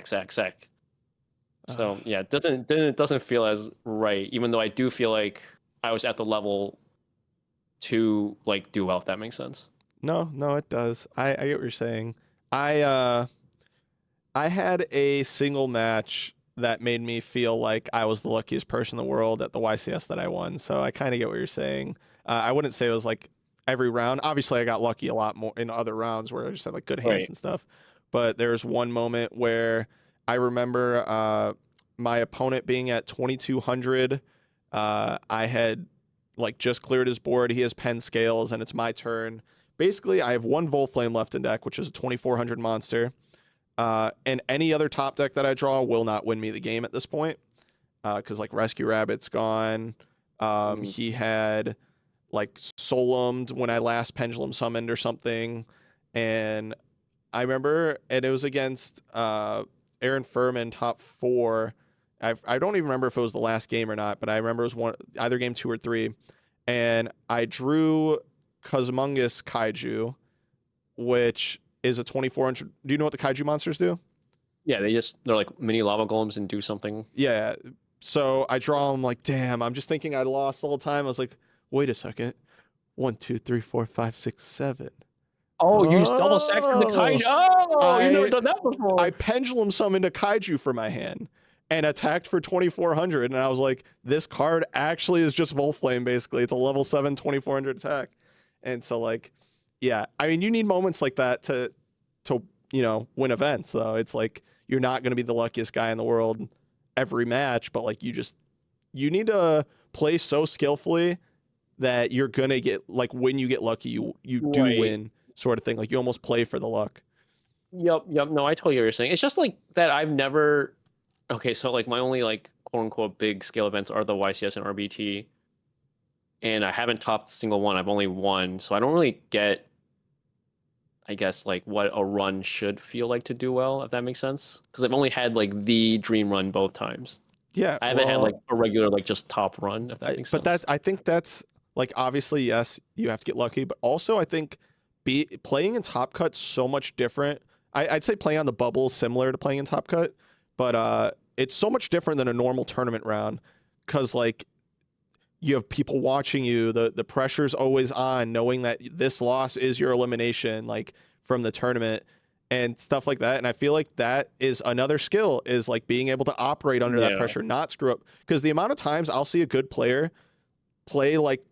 yeah, it doesn't feel as right, even though I do feel like I was at the level to like do well, if that makes sense. No, no, it does. I get what you're saying. I uh I had a single match that made me feel like I was the luckiest person in the world at the YCS that I won. So I kind of get what you're saying. I wouldn't say it was like every round. Obviously, I got lucky a lot more in other rounds where I just had like good hands Right. and stuff. But there's one moment where I remember my opponent being at 2200. I had like just cleared his board. He has pen scales, and it's my turn. Basically, I have one Volflame left in deck, which is a 2400 monster. And any other top deck that I draw will not win me the game at this point. Because like Rescue Rabbit's gone. He had like Solumed when I last Pendulum summoned or something. And I remember, and it was against Aaron Furman top 4. I don't even remember if it was the last game or not, but I remember it was either game 2 or 3. And I drew Cosmungus Kaiju, which is a 2400. Do you know what the Kaiju monsters do? Yeah, they're like mini lava golems and do something. Yeah. So I draw them like, damn, I'm just thinking I lost the whole time. I was like, wait a second. 1, 2, 3, 4, 5, 6, 7. Oh, you double sacked for the Oh, kaiju. Oh, you've never I done that I before. pendulum summoned a Kaiju for my hand and attacked for 2400. And I was like, this card actually is just Volflame, basically. It's a level 7, 2400 attack. And so, like, yeah, I mean, you need moments like that to win events. So it's like you're not going to be the luckiest guy in the world every match, but like you need to play so skillfully that you're gonna get like when you get lucky, you do Right. win, sort of thing. Like you almost play for the luck. Yep. No, I totally get what you're saying. It's just like that I've never okay, so like my only like quote unquote big scale events are the YCS and RBT. And I haven't topped a single one. I've only won. So I don't really get I guess like what a run should feel like to do well, if that makes sense. Because I've only had like the dream run both times. Yeah, I haven't had like well, a regular like just top run, if that makes but that sense. I think that's like obviously yes, you have to get lucky, but also I think be playing in Top Cut's so much different. I'd say playing on the bubble is similar to playing in Top Cut, but it's so much different than a normal tournament round because like you have people watching you. The pressure's always on, knowing that this loss is your elimination, like from the tournament. and stuff like that. And I feel like that is another skill, is like being able to operate under that Yeah. pressure, not screw up. Because the amount of times I'll see a good player play like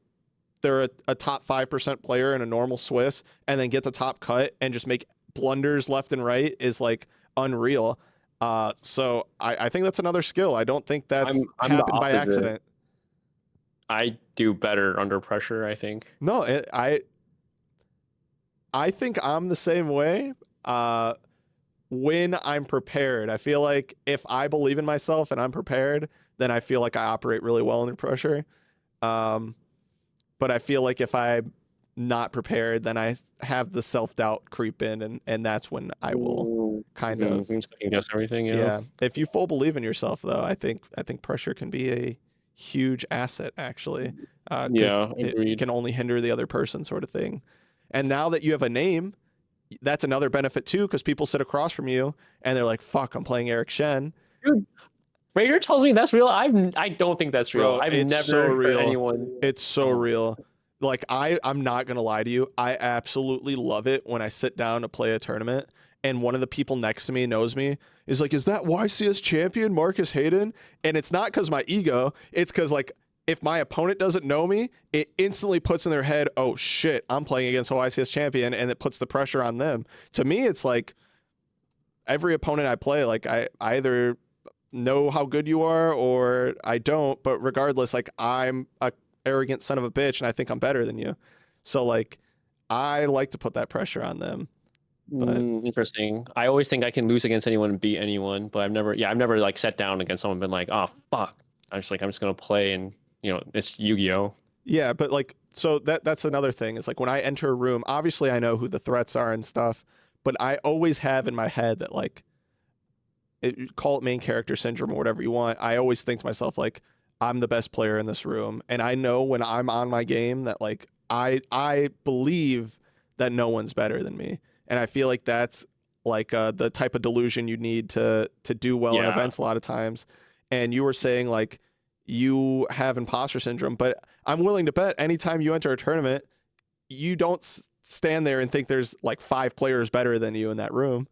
they're a top 5% player in a normal Swiss and then get the top cut and just make blunders left and right is like unreal. So I think that's another skill. I don't think that's I'm the happened by opposite. accident. I do better under pressure, I think. No, I think I'm the same way. When I'm prepared, I feel like if I believe in myself and I'm prepared, then I feel like I operate really well under pressure. But I feel like if I'm not prepared, then I have the self-doubt creep in, and that's when I will kind of, second guess everything. yeah. If you full believe in yourself, though, I think pressure can be a huge asset, actually, because Yeah, it agreed. can only hinder the other person, sort of thing. And now that you have a name, that's another benefit too, because people sit across from you and they're like, "Fuck, I'm playing Eric Shen." Dude, Raider tells me that's real. I don't think that's real. Bro, I've it's so never heard real. anyone. It's so real. Like I'm not gonna lie to you. I absolutely love it when I sit down to play a tournament and one of the people next to me knows me, is like, "Is that YCS champion Marcus Hayden?" And it's not because my ego. It's because like if my opponent doesn't know me, it instantly puts in their head, "Oh shit, I'm playing against a YCS champion," and it puts the pressure on them. To me, it's like every opponent I play, like I either know how good you are or I don't, but regardless, like I'm a arrogant son of a bitch and I think I'm better than you. So like I like to put that pressure on them. But Interesting. I always think I can lose against anyone and beat anyone, but I've never like sat down against someone and been like, oh fuck. I'm just gonna play and it's Yu-Gi-Oh. yeah, but like so that's another thing. Is like when I enter a room, obviously I know who the threats are and stuff, but I always have in my head that like call it main character syndrome or whatever you want. I always think to myself like I'm the best player in this room, and I know when I'm on my game that like I believe that no one's better than me, and I feel like that's like the type of delusion you need to do well in Yeah. events a lot of times. And you were saying like you have imposter syndrome, but I'm willing to bet anytime you enter a tournament, you don't stand there and think there's like 5 players better than you in that room.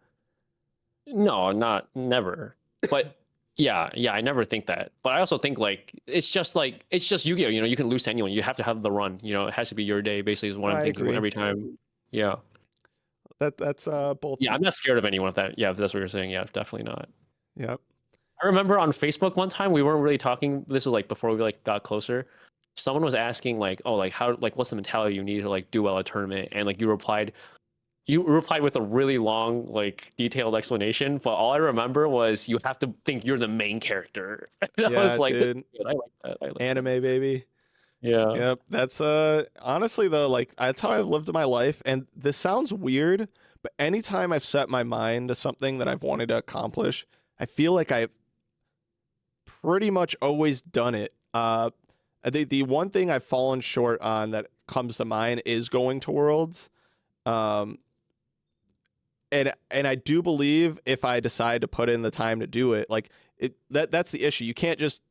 No, not never. But yeah, I never think that. But I also think like it's just Yu-Gi-Oh. You can lose to anyone. You have to have the run. It has to be your day. Basically, is what I'm I thinking agree. every time. Yeah. That's both. Yeah, I'm not scared of anyone. If that's what you're saying. Yeah, definitely not. Yep. I remember on Facebook one time we weren't really talking. This was like before we like got closer. Someone was asking like, oh, like how, like what's the mentality you need to like do well at a tournament, and like you replied with a really long, like detailed explanation, but all I remember was you have to think you're the main character. And I Yeah, was like, this is dude. good. I like that. I like Anime that. baby. Yeah. Yep. That's honestly though, like that's how I've lived my life. And this sounds weird, but anytime I've set my mind to something that I've wanted to accomplish, I feel like I've pretty much always done it. The one thing I've fallen short on that comes to mind is going to Worlds. Um, and I do believe if I decide to put in the time to do it, like that's the issue. You can't just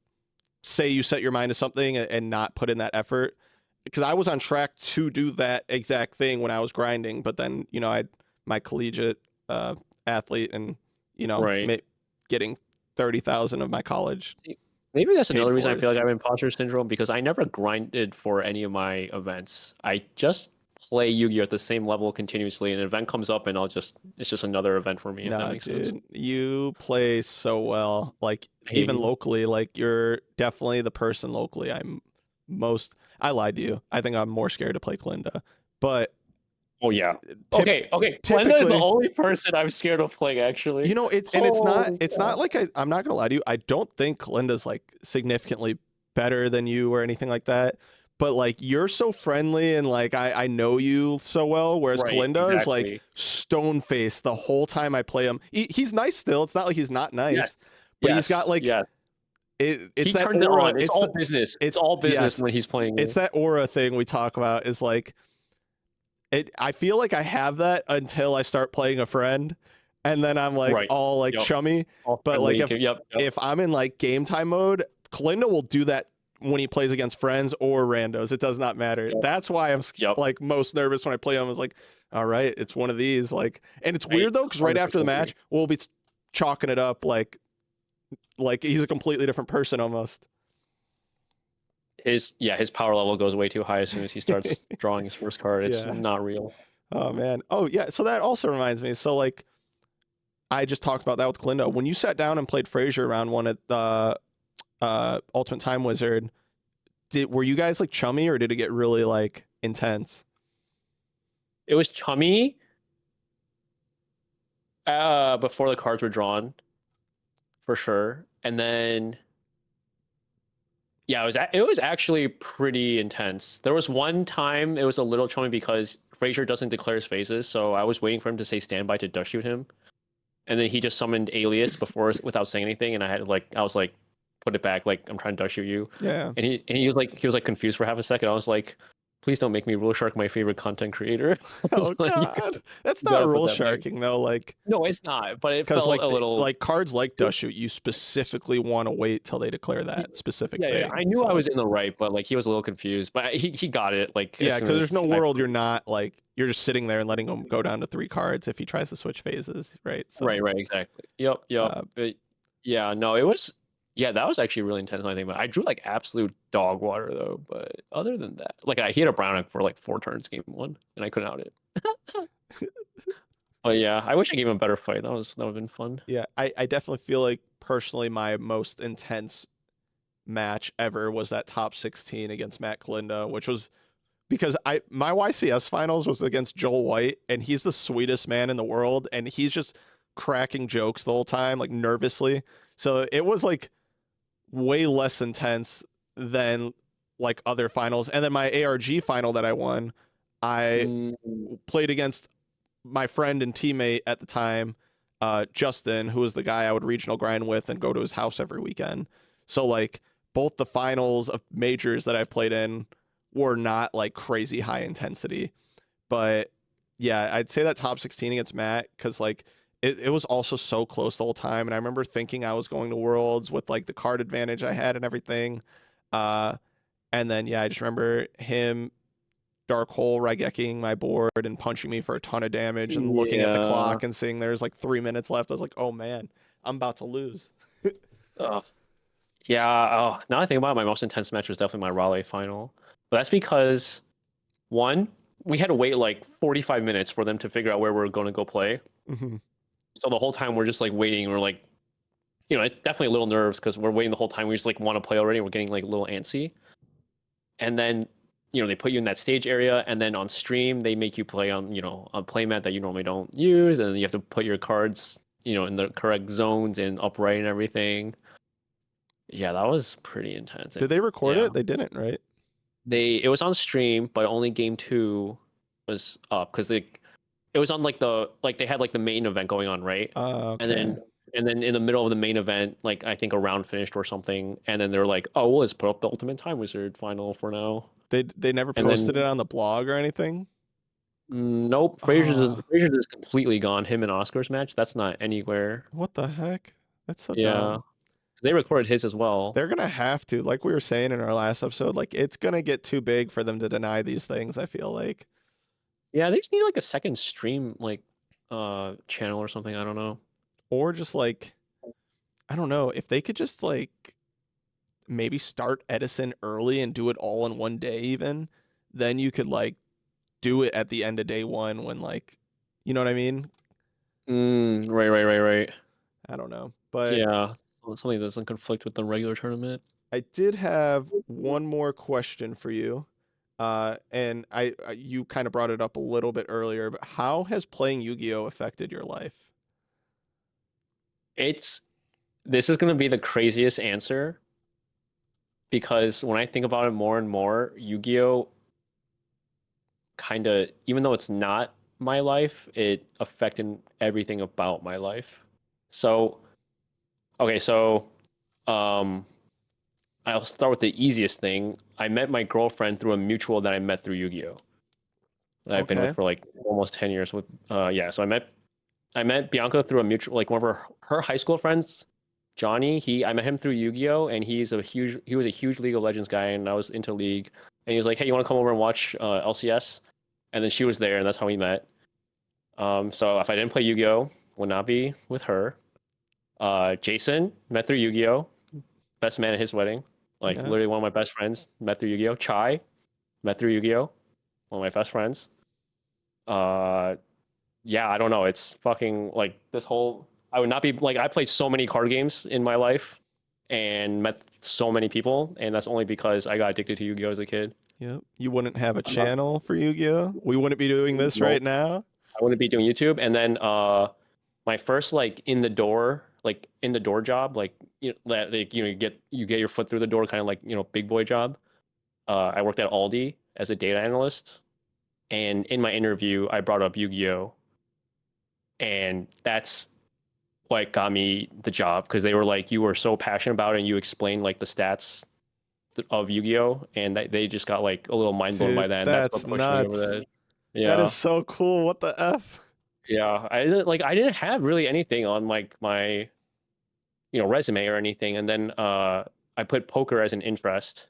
say you set your mind to something and not put in that effort. Because I was on track to do that exact thing when I was grinding, but then I my collegiate athlete and Right. getting 30,000 of my college. Maybe that's Paid another reason I for feel like is I have imposter syndrome, because I never grinded for any of my events. I just play Yu-Gi-Oh at the same level continuously, and an event comes up and it's just another event for me, if that Nah, makes sense. dude, you play so well. Like I hate even it. locally, like you're definitely the person locally most. I lied to you. I think I'm more scared to play Kalinda, but Oh yeah. tip, Okay. Glenda is the typically, only person I'm scared of playing, actually. Holy it's cow. not like I'm not gonna lie to you. I don't think Kalinda's like significantly better than you or anything like that. But like you're so friendly and like I know you so well, whereas Right, Kalinda is like exactly. stone faced the whole time I play him. He's nice still. It's not like he's not Yes. nice, but he's got Yes. like Yes. it's He that turns it aura. on. It's all business. It's It's all business yes, when he's playing it's you. that aura thing we talk about. Is like I feel like I have that until I start playing a friend, and then I'm like Right. all like Yep. chummy. All But like friendly. Yep. Yep. if I'm in like game time mode, Kalinda will do that when he plays against friends or randos. It does not matter. Yep. That's why I'm Yep. like most nervous when I play him. I was like, all right, it's one of these. Like, and it's I weird though, because right after the 100% match, agree. we'll be chalking it up like he's a completely different person almost. His power level goes way too high as soon as he starts drawing his first card. It's Yeah. not real. Oh man. Oh yeah. So that also reminds me. So like I just talked about that with Galindo. When you sat down and played Frazier round one at the Ultimate Time Wizard, were you guys like chummy or did it get really like intense? It was chummy before the cards were drawn, for sure. And then yeah, it was actually pretty intense. There was one time it was a little chummy because Frazier doesn't declare his phases, so I was waiting for him to say standby to duck shoot him. And then he just summoned Alias before without saying anything, and I was like, put it back, like I'm trying to duck shoot you. Yeah. And he was like confused for half a second. I was like, please don't make me Rule Shark my favorite content creator. I Oh was like, god. That's you not gotta put rule that back. sharking though, like No, it's not, but it because felt a little. like cards like Dush Shoot, you specifically want to wait till they declare that specific Yeah, yeah, thing. I knew I So was in the right, but like he was a little confused. But he got it like as yeah, soon because there's as no I. world you're not like you're just sitting there and letting him go down to 3 cards if he tries to switch phases, right? So Right, exactly. Yep, yep. uh, But yeah, no, it was. Yeah, that was actually really intense. I think, but I drew like absolute dog water though. But other than that, like I hit a brown egg for like 4 turns game one, and I couldn't out it. But yeah, I wish I gave him a better fight. That would have been fun. yeah, I definitely feel like personally my most intense match ever was that top 16 against Matt Kalinda, which was because my YCS finals was against Joel White, and he's the sweetest man in the world, and he's just cracking jokes the whole time, like nervously. So it was like way less intense than like other finals. And then my ARG final that I won, I Mm, played against my friend and teammate at the time, Justin, who was the guy I would regional grind with and go to his house every weekend. So like both the finals of majors that I've played in were not like crazy high intensity. But yeah, I'd say that top 16 against Matt, because like it was also so close the whole time. And I remember thinking I was going to Worlds with like the card advantage I had and everything. Uh, and then yeah, I just remember him dark hole regecking my board and punching me for a ton of damage and looking at the yeah. clock and seeing there's like 3 minutes left. I was like, oh man, I'm about to lose. Ugh. Yeah. Oh, now I think about it, my most intense match was definitely my Raleigh final. But that's because one, we had to wait like 45 minutes for them to figure out where we're going to go play. Mhm. So the whole time we're just like waiting. We're like, it's definitely a little nerves because we're waiting the whole time. We just like want to play already. We're getting like a little antsy. And then, they put you in that stage area, and then on stream they make you play on, a playmat that you normally don't use, and then you have to put your cards, in the correct zones and upright and everything. Yeah, that was pretty intense. Did they record Yeah, it? They didn't, right? it was on stream, but only game two was up because it was on like they had like the main event going on, right? And Okay. then in the middle of the main event, like I think a round finished or something, and then they're like, oh, well, let's put up the Ultimate Time Wizard final for now. They never And then posted it on the blog or anything. nope, Ah, Frazier's is completely gone. Him and Oscar's match, that's not anywhere. what the heck? That's so Yeah, dumb. they recorded his as well. They're gonna have to, like we were saying in our last episode, like it's gonna get too big for them to deny these things, I feel like. Yeah, they just need like a second stream like channel or something. I don't know. Or just like, I don't know, if they could just like maybe start Edison early and do it all in one day even, then you could like do it at the end of day one when like, you know what I mean? Right. I don't know. But Yeah, something that doesn't conflict with the regular tournament. I did have one more question for you. And you kind of brought it up a little bit earlier, but how has playing Yu-Gi-Oh affected your life? It's This is gonna be the craziest answer because when I think about it more and more, Yu-Gi-Oh kind of, even though it's not my life, it affected everything about my life. So, okay, so um, I'll start with the easiest thing. I met my girlfriend through a mutual that I met through Yu-Gi-Oh that I've been with Okay. for like almost 10 years with yeah, so I met Bianca through a mutual, like one of her high school friends Johnny, I met him through Yu-Gi-Oh, and he was a huge League of Legends guy, and I was into League, and he was like, "Hey, you want to come over and watch LCS?" And then she was there, and that's how we met. So if I didn't play Yu-Gi-Oh, would not be with her. Jason, met through Yu-Gi-Oh, best man at his wedding, like Yeah. literally one of my best friends, met through Yu-Gi-Oh. Chai, met through Yu-Gi-Oh, one of my best friends. Uh, yeah, I don't know. It's fucking like this whole. I would not be like I played so many card games in my life and met so many people, and that's only because I got addicted to Yu-Gi-Oh as a kid. Yep. You wouldn't have a I'm not, channel for Yu-Gi-Oh? We wouldn't be doing this no, right now. I wouldn't be doing YouTube. And then my first like in the door job, like you get your foot through the door, kind of like big boy job. I worked at Aldi as a data analyst, and in my interview, I brought up Yu-Gi-Oh, and that's what got me the job because they were like, you were so passionate about it, and you explained like the stats of Yu-Gi-Oh, and they just got like a little mind blown by Dude, that, and that's that's what pushed me over nuts. the. That is Yeah, so cool. What the F? yeah. I didn't have really anything on like my resume or anything, and then I put poker as an interest,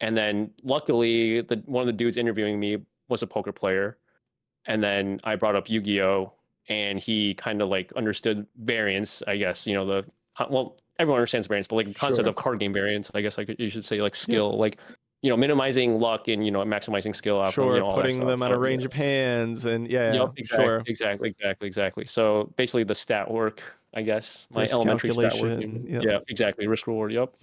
and then luckily one of the dudes interviewing me was a poker player, and then I brought up Yu-Gi-Oh, and he kind of like understood variance, I guess. Well, everyone understands variance, but like the concept Sure. of card game variance, I guess you should say like Yeah. skill, like minimizing luck and maximizing skill outcome, Sure. all that Putting stuff. them on a So range of hands and yeah, yep, sure. exactly. So basically, the stat work, I guess, my Risk elementary stat work. calculation. Yep. Yeah, exactly. Risk reward. Yep.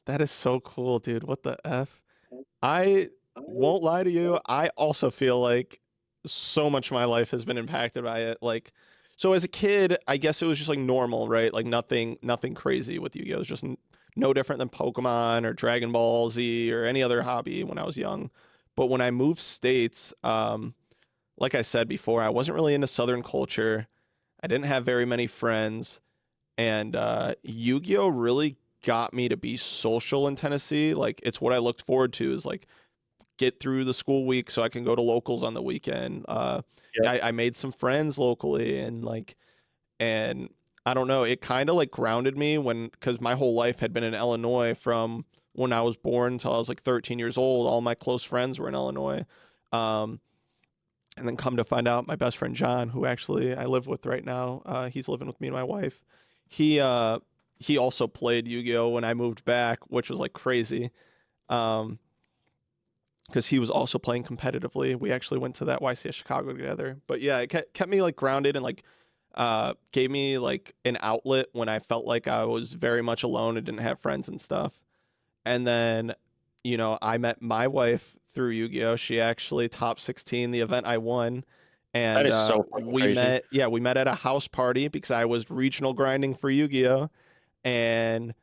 That is so cool, dude. What the F? I won't lie to you. I also feel like so much of my life has been impacted by it. Like, so as a kid, I guess it was just like normal, right? Like nothing crazy with Yu-Gi-Oh. It was just no different than Pokemon or Dragon Ball Z or any other hobby when I was young. But when I moved states, like I said before, I wasn't really into Southern culture. I didn't have very many friends, and Yu-Gi-Oh really got me to be social in Tennessee. Like it's what I looked forward to is like get through the school week so I can go to locals on the weekend. Yep. I made some friends locally and I don't know, it kind of like grounded me because my whole life had been in Illinois from when I was born until I was like 13 years old. All my close friends were in Illinois. Um, and then come to find out my best friend John, who actually I live with right now, he's living with me and my wife. He uh he also played Yu-Gi-Oh when I moved back, which was like crazy. Um, because he was also playing competitively. We actually went to that YCS Chicago together. But yeah, it kept me like grounded and like gave me like an outlet when I felt like I was very much alone and didn't have friends and stuff. And then, I met my wife through Yu-Gi-Oh. She actually top 16 the event I won. That And is so fucking we crazy. met, yeah, we met at a house party because I was regional grinding for Yu-Gi-Oh. And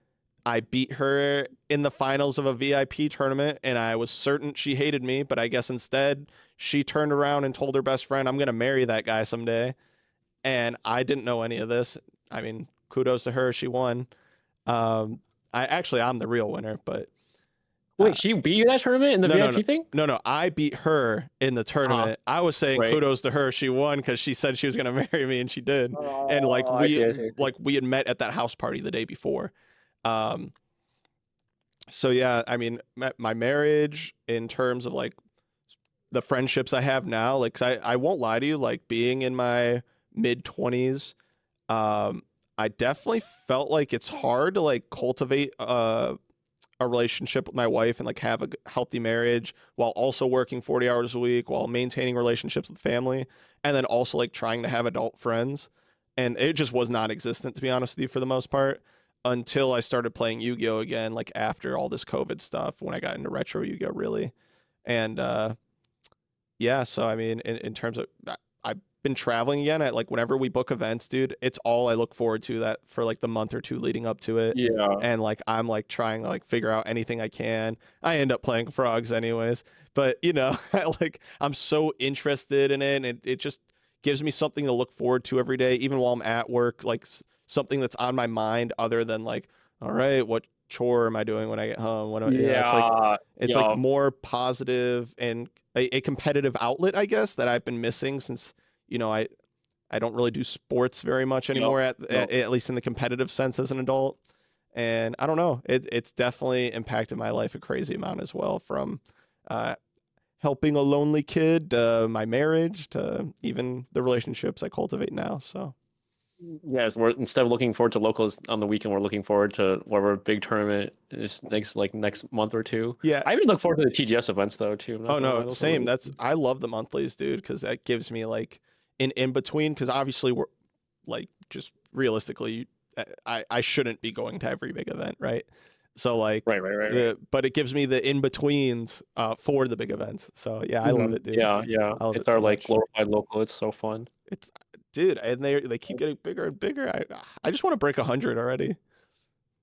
I beat her in the finals of a VIP tournament, and I was certain she hated me, but I guess instead she turned around and told her best friend, I'm going to marry that guy someday. And I didn't know any of this. I mean, kudos to her. She won. Um, I'm the real winner, but uh, Wait, she beat you in that tournament in the no, no, no. VIP thing? No. I beat her in the Uh-huh. tournament. I was saying Right. kudos to her. She won because she said she was gonna marry me, and she did. And Oh, I see. like we had met at that house party the day before. Um, so yeah, I mean, my marriage in terms of like the friendships I have now, like 'cause I won't lie to you, like being in my mid 20s, I definitely felt like it's hard to like cultivate a relationship with my wife and like have a healthy marriage while also working 40 hours a week while maintaining relationships with family and then also like trying to have adult friends. And it just was non-existent, to be honest with you, for the most part, until I started playing Yu-Gi-Oh again, like after all this COVID stuff, when I got into retro Yu-Gi-Oh really. And yeah, so I mean, in terms of I've been traveling again. At like whenever we book events, dude, it's all I look forward to that for like the month or two leading up to it. Yeah. And like I'm like trying to like figure out anything I can. I end up playing frogs anyways, but like I'm so interested in it, and it just gives me something to look forward to every day, even while I'm at work. Like something that's on my mind other than like, all right, what chore am I doing when I get home? Yeah. It's like Yup. more positive and a competitive outlet, I guess, that I've been missing since, you know, I don't really do sports very much Yep. anymore, Yep. at least in the competitive sense as an adult. And I don't know, it's definitely impacted my life a crazy amount as well, from uh, helping a lonely kid to my marriage to even the relationships I cultivate now. So Yes, we're instead of looking forward to locals on the weekend, we're looking forward to whatever big tournament is next month or two. yeah. I even look forward to the TGS events though too. I'm not Oh gonna no, lie, those are same. really That's fun. I love the monthlies, dude, because that gives me like an in between. Because obviously we're like just realistically, I shouldn't be going to every big event, right? So like, Right, right, right, right. but it gives me the in betweens for the big events. So yeah, I love Mhm. it, dude. Yeah, yeah. I love It's it so our like much. glorified local. It's so fun. It's dude, and they keep getting bigger and bigger. I just want to break 100 already.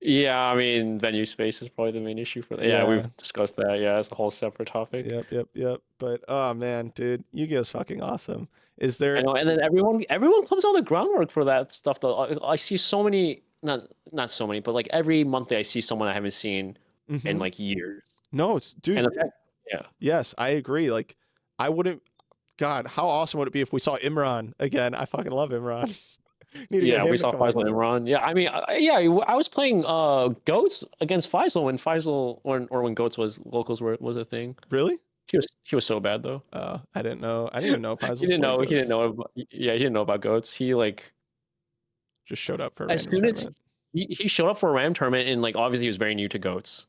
Yeah, I mean, venue space is probably the main issue for that. Yeah, Yeah. we've discussed that. Yeah, it's a whole separate topic. Yep. But oh man, dude, Yu-Gi-Oh's fucking awesome. Is I there? know, and then everyone comes on the groundwork for that stuff. Though I see so many, not so many, but like every month I see someone I haven't seen in Mm-hmm. like years. No, it's And dude. the fact, yeah, Yes, I agree. Like, I wouldn't. God, how awesome would it be if we saw Imran again? I fucking love Imran. Need to get yeah, we him to saw come on Faisal and here. Imran. Yeah, I mean, yeah, I was playing goats against Faisal when Faisal or when goats was locals was a thing. Really? He was so bad though. I didn't know. I didn't even know if I He was didn't playing know. He didn't goats. know. Yeah, he didn't know about goats. He like Just showed up for a as random soon as tournament. he showed up for a RAM tournament and like obviously he was very new to goats.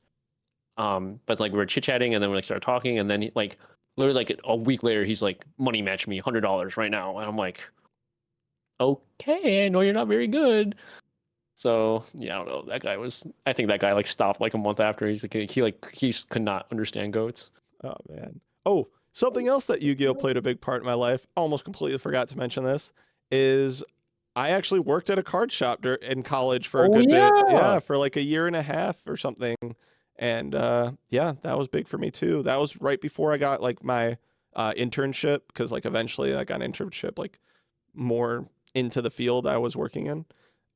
But like we were chit chatting and then we like started talking and then like literally like a week later he's like money match me $100 right now and I'm like okay I know you're not very good. So yeah, I don't know. That guy was. I think that guy like stopped like a month after. He's like he could not understand goats. Oh man. Oh, something else that Yu-Gi-Oh played a big part in my life. Almost completely forgot to mention this. Is I actually worked at a card shop in college for a Oh good bit. yeah. Yeah, for like a year and a half or something. And yeah, that was big for me too. That was right before I got like my internship, because like eventually I got an internship like more into the field I was working in.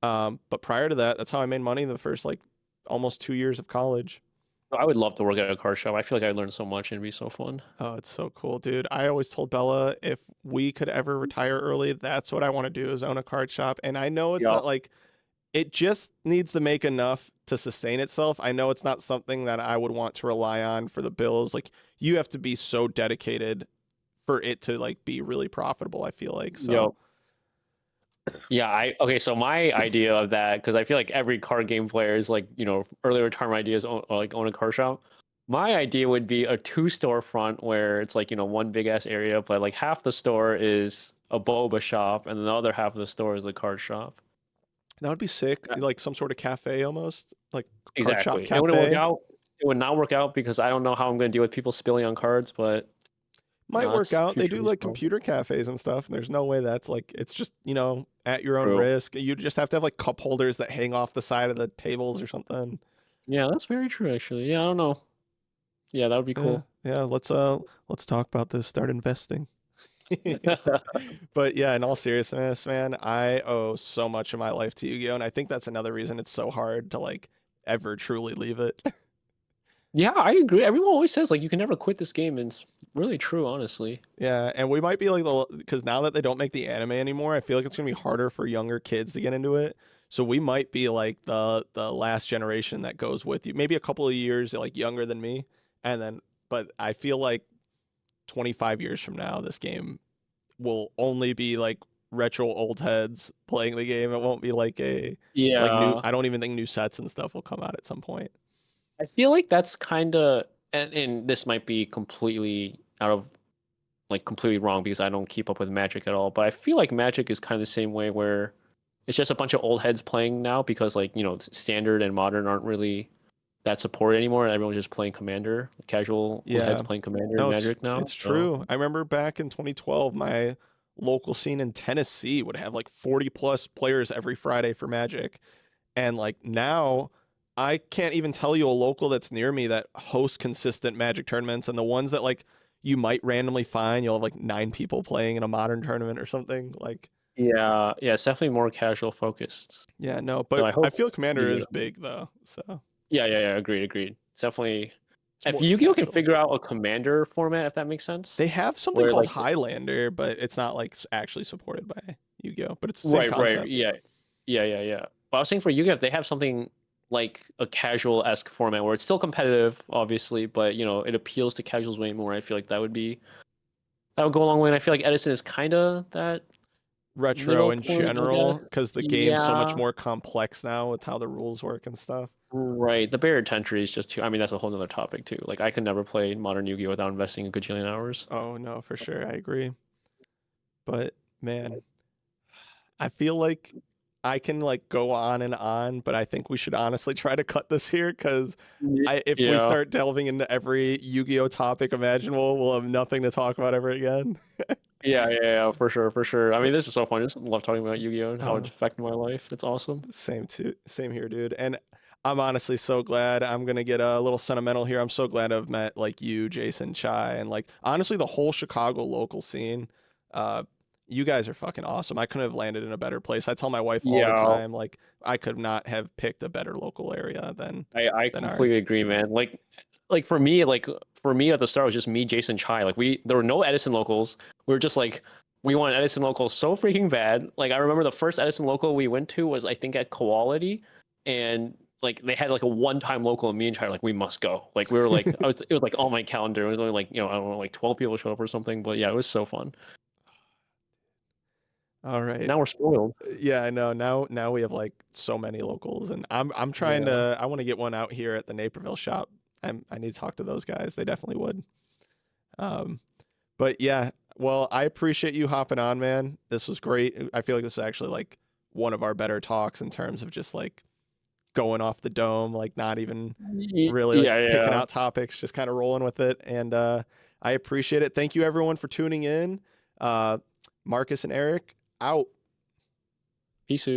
But prior to that, that's how I made money the first like almost 2 years of college. I would love to work at a car shop. I feel like I learned so much and it'd be so fun. Oh, it's so cool, dude. I always told Bella if we could ever retire early, that's what I want to do, is own a card shop. And I know it's Yeah. not like it just needs to make enough to sustain itself. I know it's not something that I would want to rely on for the bills. Like you have to be so dedicated for it to like be really profitable, I feel like. So, Yo. Yeah. Okay. So my idea of that, because I feel like every card game player is like early retirement ideas like own a car shop. My idea would be a two storefront where it's like one big ass area, but like half the store is a boba shop and then the other half of the store is the card shop. that would be sick. Yeah, Like some sort of cafe almost, like card shop exactly. It wouldn't work cafe. out. It would not work out because I don't know how I'm going to deal with people spilling on cards, but Might work that's out. They future do me as like well. computer cafes and stuff, and there's no way that's like it's just, at your own True. risk. You just have to have like cup holders that hang off the side of the tables or something. Yeah, that's very true actually. Yeah, I don't know. Yeah, that would be Yeah, cool. yeah, let's talk about this. Start investing. But yeah, in all seriousness, man, I owe so much of my life to Yu-Gi-Oh, and I think that's another reason it's so hard to like ever truly leave it. Yeah, I agree. Everyone always says like you can never quit this game, and it's really true, honestly. Yeah, and we might be like because now that they don't make the anime anymore, I feel like it's gonna be harder for younger kids to get into it. So we might be like the last generation that goes with you, maybe a couple of years like younger than me, and then. But I feel like 25 years from now, this game will only be like retro old heads playing the game. It won't be like a like new. Yeah, I don't even think new sets and stuff will come out at some point. I feel like that's kind of, and this might be completely out of like completely wrong because I don't keep up with Magic at all. But I feel like Magic is kind of the same way where it's just a bunch of old heads playing now because like standard and modern aren't really that supported anymore. Everyone's just playing Commander, casual old heads Yeah, playing Commander and no, Magic now. it's So true. I remember back in 2012, my local scene in Tennessee would have like 40 plus players every Friday for Magic, and like now. I can't even tell you a local that's near me that hosts consistent Magic tournaments, and the ones that like you might randomly find, you'll have like 9 people playing in a modern tournament or something. Like, yeah, yeah, it's definitely more casual focused. yeah, no, So but I I hope, feel Commander yeah, is big though, so yeah, agreed, agreed. It's definitely it's if more than Yu-Gi-Oh can casual. figure out a Commander format, if that makes sense, They have something where called like Highlander, but it's not like actually supported by Yu-Gi-Oh, but it's the same Right. concept. Yeah. But I was saying for Yu-Gi-Oh, if they have something like a casual-esque format where it's still competitive, obviously, but it appeals to casuals way more. I feel like that would go a long way. And I feel like Edison is kind of that Retro middle in point, I guess. general, because the game's so much Yeah. more complex now with how the rules work and stuff. Right. The barrier to entry is just too. I mean, that's a whole nother topic too. Like, I could never play modern Yu-Gi-Oh without investing a gajillion hours. Oh no, for sure, I agree. But man, I feel like I can like go on and on, but I think we should honestly try to cut this here because if we Yeah. start delving into every Yu-Gi-Oh topic imaginable, we'll have nothing to talk about ever again. Yeah, for sure. I mean, this is so fun. I just love talking about Yu-Gi-Oh and how it Oh, affected my life. It's awesome. same here, dude. And I'm honestly so glad. I'm gonna get a little sentimental here. I'm so glad I've met like you, Jason, Chai, and like honestly the whole Chicago local scene. Uh, you guys are fucking awesome. I couldn't have landed in a better place. I tell my wife all the Yeah, time, like I could not have picked a better local area I than completely ours. agree, man. Like for me at the start it was just me, Jason, Chai. Like there were no Edison locals. We were just like we want Edison local so freaking bad. Like I remember the first Edison local we went to was I think at Quality, and like they had like a one-time local, and me and Chai were like we must go. Like we were like it was like on my calendar. It was only like I don't know like 12 people showed up or something. But yeah, it was so fun. All right. Now we're spoiled. Yeah, I know. Now we have like so many locals, and I'm trying Yeah. to. I want to get one out here at the Naperville shop. I need to talk to those guys. They definitely would. Um, but yeah, well, I appreciate you hopping on, man. This was great. I feel like this is actually like one of our better talks in terms of just like going off the dome, like not even really like picking Yeah. out topics, just kind of rolling with it. And I appreciate it. Thank you everyone for tuning in. Uh, Marcus and Eric out. Peace.